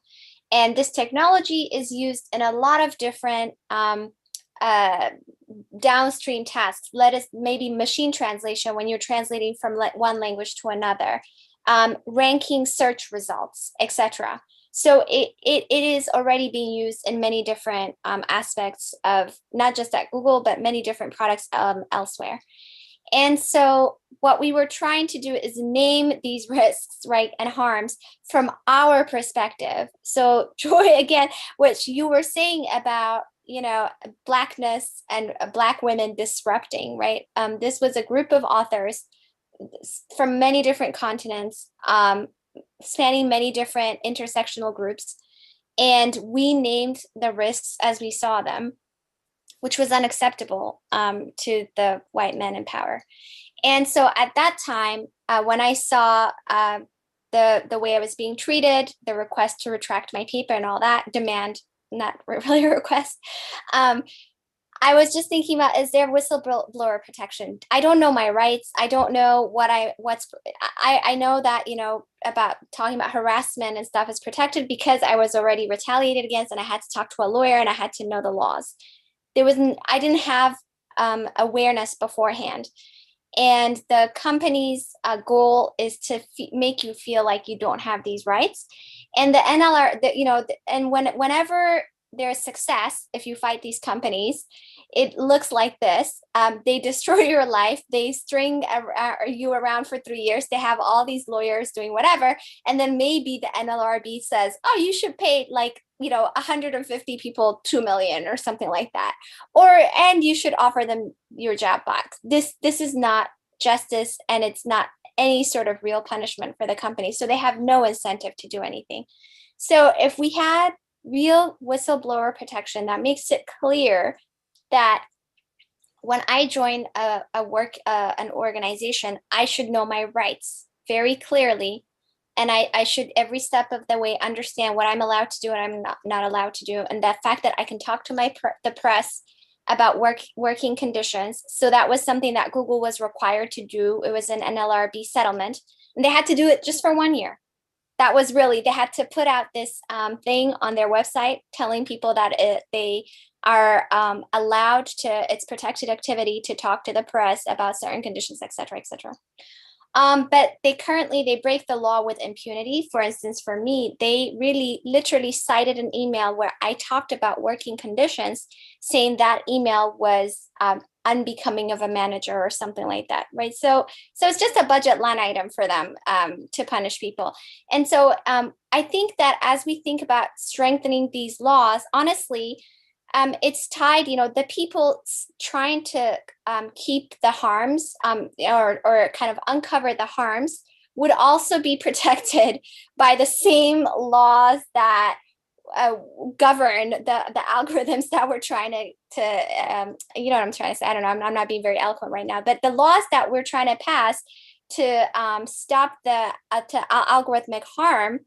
And this technology is used in a lot of different downstream tasks. Maybe machine translation when you're translating from one language to another. ranking search results, etc. So it is already being used in many different aspects of not just at Google, but many different products elsewhere. And so what we were trying to do is name these risks, right, and harms from our perspective. So Joy, again, which you were saying about, Blackness and Black women disrupting, right? This was a group of authors from many different continents, spanning many different intersectional groups. And we named the risks as we saw them, which was unacceptable to the white men in power. And so at that time, when I saw the way I was being treated, the request to retract my paper and all that, demand, not really a request, I was just thinking about, is there whistleblower protection? I don't know my rights. I don't know I know that, about talking about harassment and stuff is protected because I was already retaliated against and I had to talk to a lawyer and I had to know the laws. I didn't have awareness beforehand. And the company's goal is to make you feel like you don't have these rights. And the NLR, and whenever there's success, if you fight these companies, it looks like this. They destroy your life. They string you around for 3 years. They have all these lawyers doing whatever. And then maybe the NLRB says, oh, you should pay 150 people 2 million or something like that. And you should offer them your job back. This is not justice, and it's not any sort of real punishment for the company. So they have no incentive to do anything. So if we had real whistleblower protection that makes it clear that when I join an organization, I should know my rights very clearly. And I should every step of the way understand what I'm allowed to do and I'm not allowed to do. And the fact that I can talk to the press about working conditions. So that was something that Google was required to do. It was an NLRB settlement, and they had to do it just for 1 year. That was really, they had to put out this thing on their website telling people that they are allowed to, it's protected activity to talk to the press about certain conditions, et cetera, et cetera. But they break the law with impunity. For instance, for me, they really literally cited an email where I talked about working conditions, saying that email was unbecoming of a manager or something like that, right? So it's just a budget line item for them to punish people. And so I think that as we think about strengthening these laws, honestly, it's tied, the people trying to keep the harms or kind of uncover the harms would also be protected by the same laws that govern the algorithms that we're trying to you know what I'm trying to say? I don't know. I'm not being very eloquent right now, but the laws that we're trying to pass to stop the algorithmic harm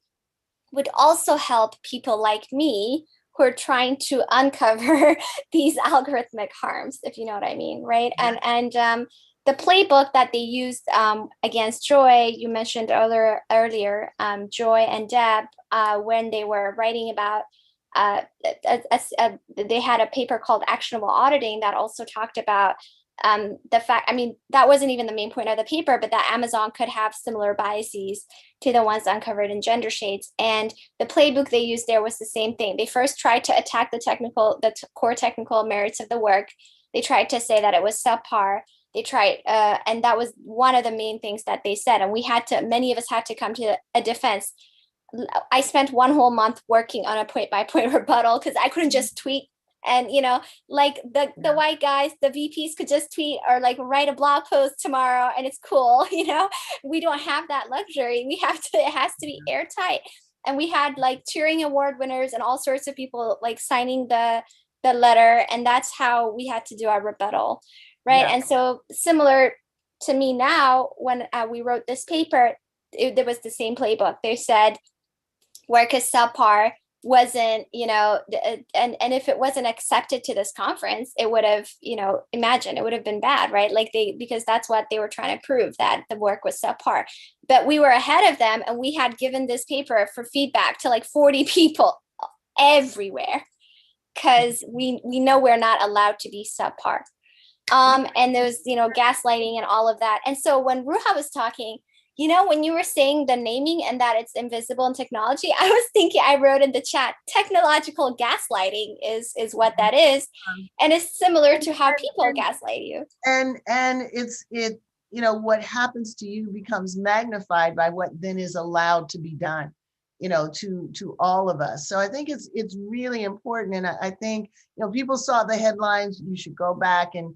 would also help people like me who are trying to uncover these algorithmic harms, if you know what I mean, right? Yeah. And the playbook that they used against Joy, you mentioned earlier, Joy and Deb, when they were writing about, they had a paper called Actionable Auditing that also talked about the fact, that wasn't even the main point of the paper, but that Amazon could have similar biases to the ones uncovered in Gender Shades. And the playbook they used there was the same thing. They first tried to attack the core technical merits of the work. They tried to say that it was subpar. They tried, and that was one of the main things that they said. And many of us had to come to a defense. I spent 1 whole month working on a point-by-point rebuttal because I couldn't just tweet. And, the white guys, the VPs could just tweet or write a blog post tomorrow and it's cool. We don't have that luxury. It has to be airtight. And we had Turing Award winners and all sorts of people signing the letter. And that's how we had to do our rebuttal. Right. Yeah. And so similar to me now, when we wrote this paper, there was the same playbook. They said work is subpar. Wasn't, and if it wasn't accepted to this conference, it would have, imagine it would have been bad, right? Because that's what they were trying to prove, that the work was subpar. But we were ahead of them, and we had given this paper for feedback to 40 people everywhere, because we know we're not allowed to be subpar. And there's, gaslighting and all of that. And so when Ruha was talking, You know, when you were saying the naming and that it's invisible in technology, I was thinking, I wrote in the chat, technological gaslighting is what that is. And it's similar to how people gaslight you. And what happens to you becomes magnified by what then is allowed to be done, to all of us. So I think it's really important. And I think, people saw the headlines. You should go back and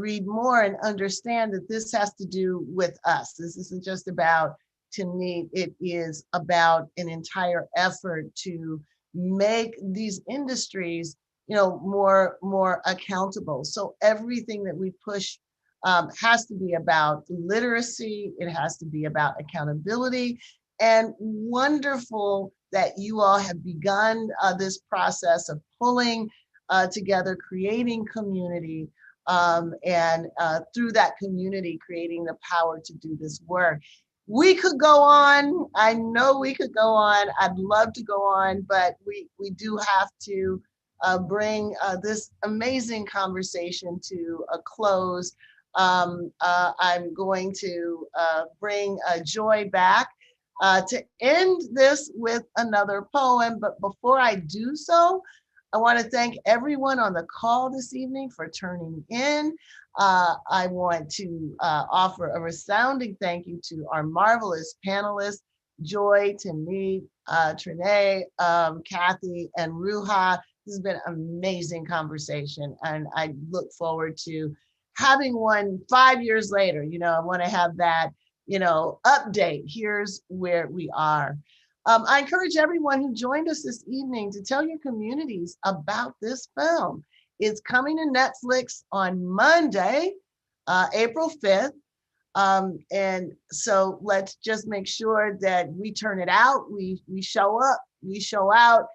read more and understand that this has to do with us. This isn't just about Timnit. It is about an entire effort to make these industries, more accountable. So everything that we push has to be about literacy. It has to be about accountability. And wonderful that you all have begun this process of pulling together, creating community, and through that community, creating the power to do this work. We could go on. I know we could go on. I'd love to go on, but we do have to bring this amazing conversation to a close. I'm going to bring Joy back to end this with another poem. But before I do so, I want to thank everyone on the call this evening for turning in. I want to offer a resounding thank you to our marvelous panelists, Joy, Timnit, Tranae, Cathy, and Ruha. This has been an amazing conversation, and I look forward to having one 5 years later. I want to have that, update. Here's where we are. I encourage everyone who joined us this evening to tell your communities about this film. It's coming to Netflix on Monday, April 5th. And so let's just make sure that we turn it out. We show up, we show out,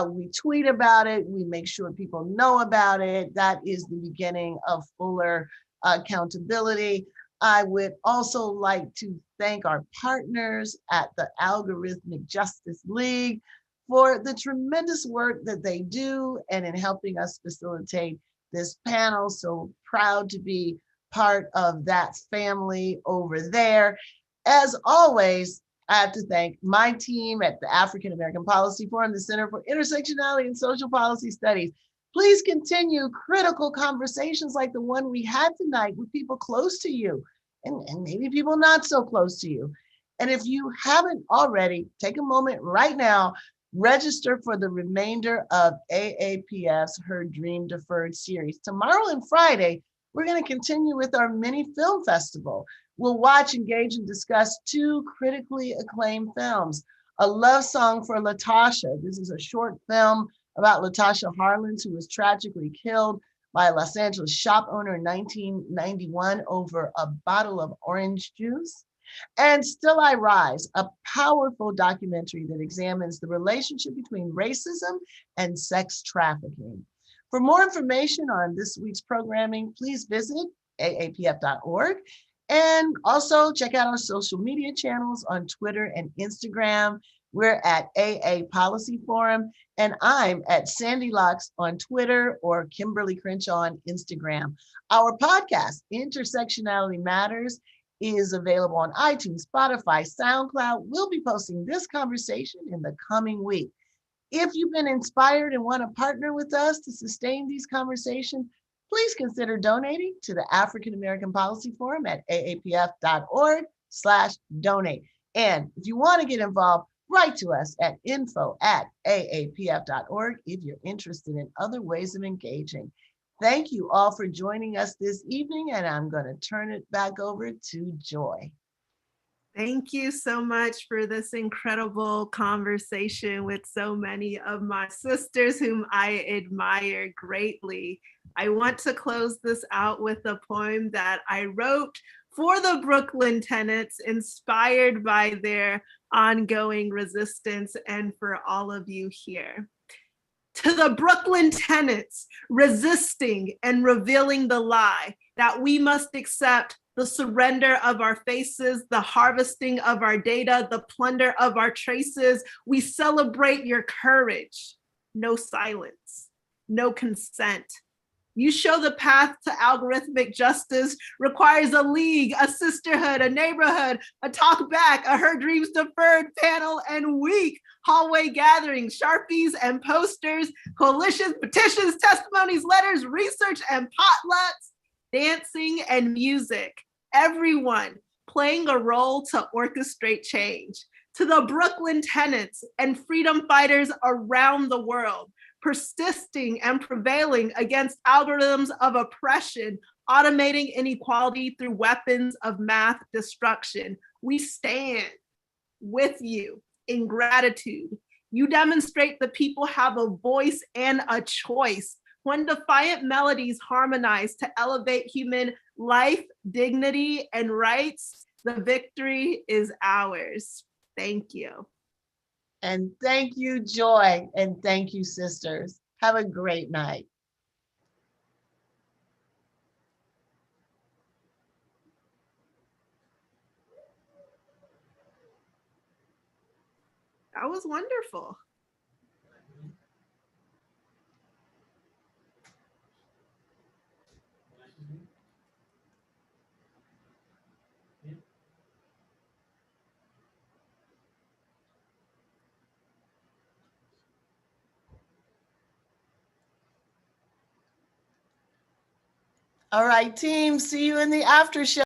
we tweet about it, we make sure people know about it. That is the beginning of fuller accountability. I would also like to thank our partners at the Algorithmic Justice League for the tremendous work that they do and in helping us facilitate this panel. So proud to be part of that family over there. As always, I have to thank my team at the African American Policy Forum, the Center for Intersectionality and Social Policy Studies. Please continue critical conversations like the one we had tonight with people close to you and maybe people not so close to you. And if you haven't already, take a moment right now, register for the remainder of AAPF's Her Dream Deferred series. Tomorrow and Friday, we're going to continue with our mini film festival. We'll watch, engage, and discuss 2 critically acclaimed films. A Love Song for Latasha. This is a short film about Latasha Harlins, who was tragically killed by a Los Angeles shop owner in 1991 over a bottle of orange juice. And Still I Rise, a powerful documentary that examines the relationship between racism and sex trafficking. For more information on this week's programming, please visit aapf.org. And also check out our social media channels on Twitter and Instagram. We're at AA Policy Forum, and I'm at Sandy Locks on Twitter or Kimberly Crenshaw on Instagram. Our podcast, Intersectionality Matters, is available on iTunes, Spotify, SoundCloud. We'll be posting this conversation in the coming week. If you've been inspired and want to partner with us to sustain these conversations, please consider donating to the African American Policy Forum at aapf.org/donate. And if you want to get involved, write to us at info@aapf.org if you're interested in other ways of engaging. Thank you all for joining us this evening, and I'm going to turn it back over to Joy. Thank you so much for this incredible conversation with so many of my sisters whom I admire greatly. I want to close this out with a poem that I wrote for the Brooklyn tenants, inspired by their ongoing resistance, and for all of you here. To the Brooklyn tenants resisting and revealing the lie that we must accept the surrender of our faces, the harvesting of our data, the plunder of our traces, we celebrate your courage. No silence, no consent, You show the path to algorithmic justice requires a league, a sisterhood, a neighborhood, a talkback, a Her Dreams Deferred panel, and week hallway gatherings, Sharpies and posters, coalitions, petitions, testimonies, letters, research, and potlucks, dancing and music. Everyone playing a role to orchestrate change. To the Brooklyn tenants and freedom fighters around the world, persisting and prevailing against algorithms of oppression, automating inequality through weapons of math destruction. We stand with you in gratitude. You demonstrate the people have a voice and a choice. When defiant melodies harmonize to elevate human life, dignity, and rights, the victory is ours. Thank you. And thank you, Joy. And thank you, sisters. Have a great night. That was wonderful. All right, team, see you in the after show.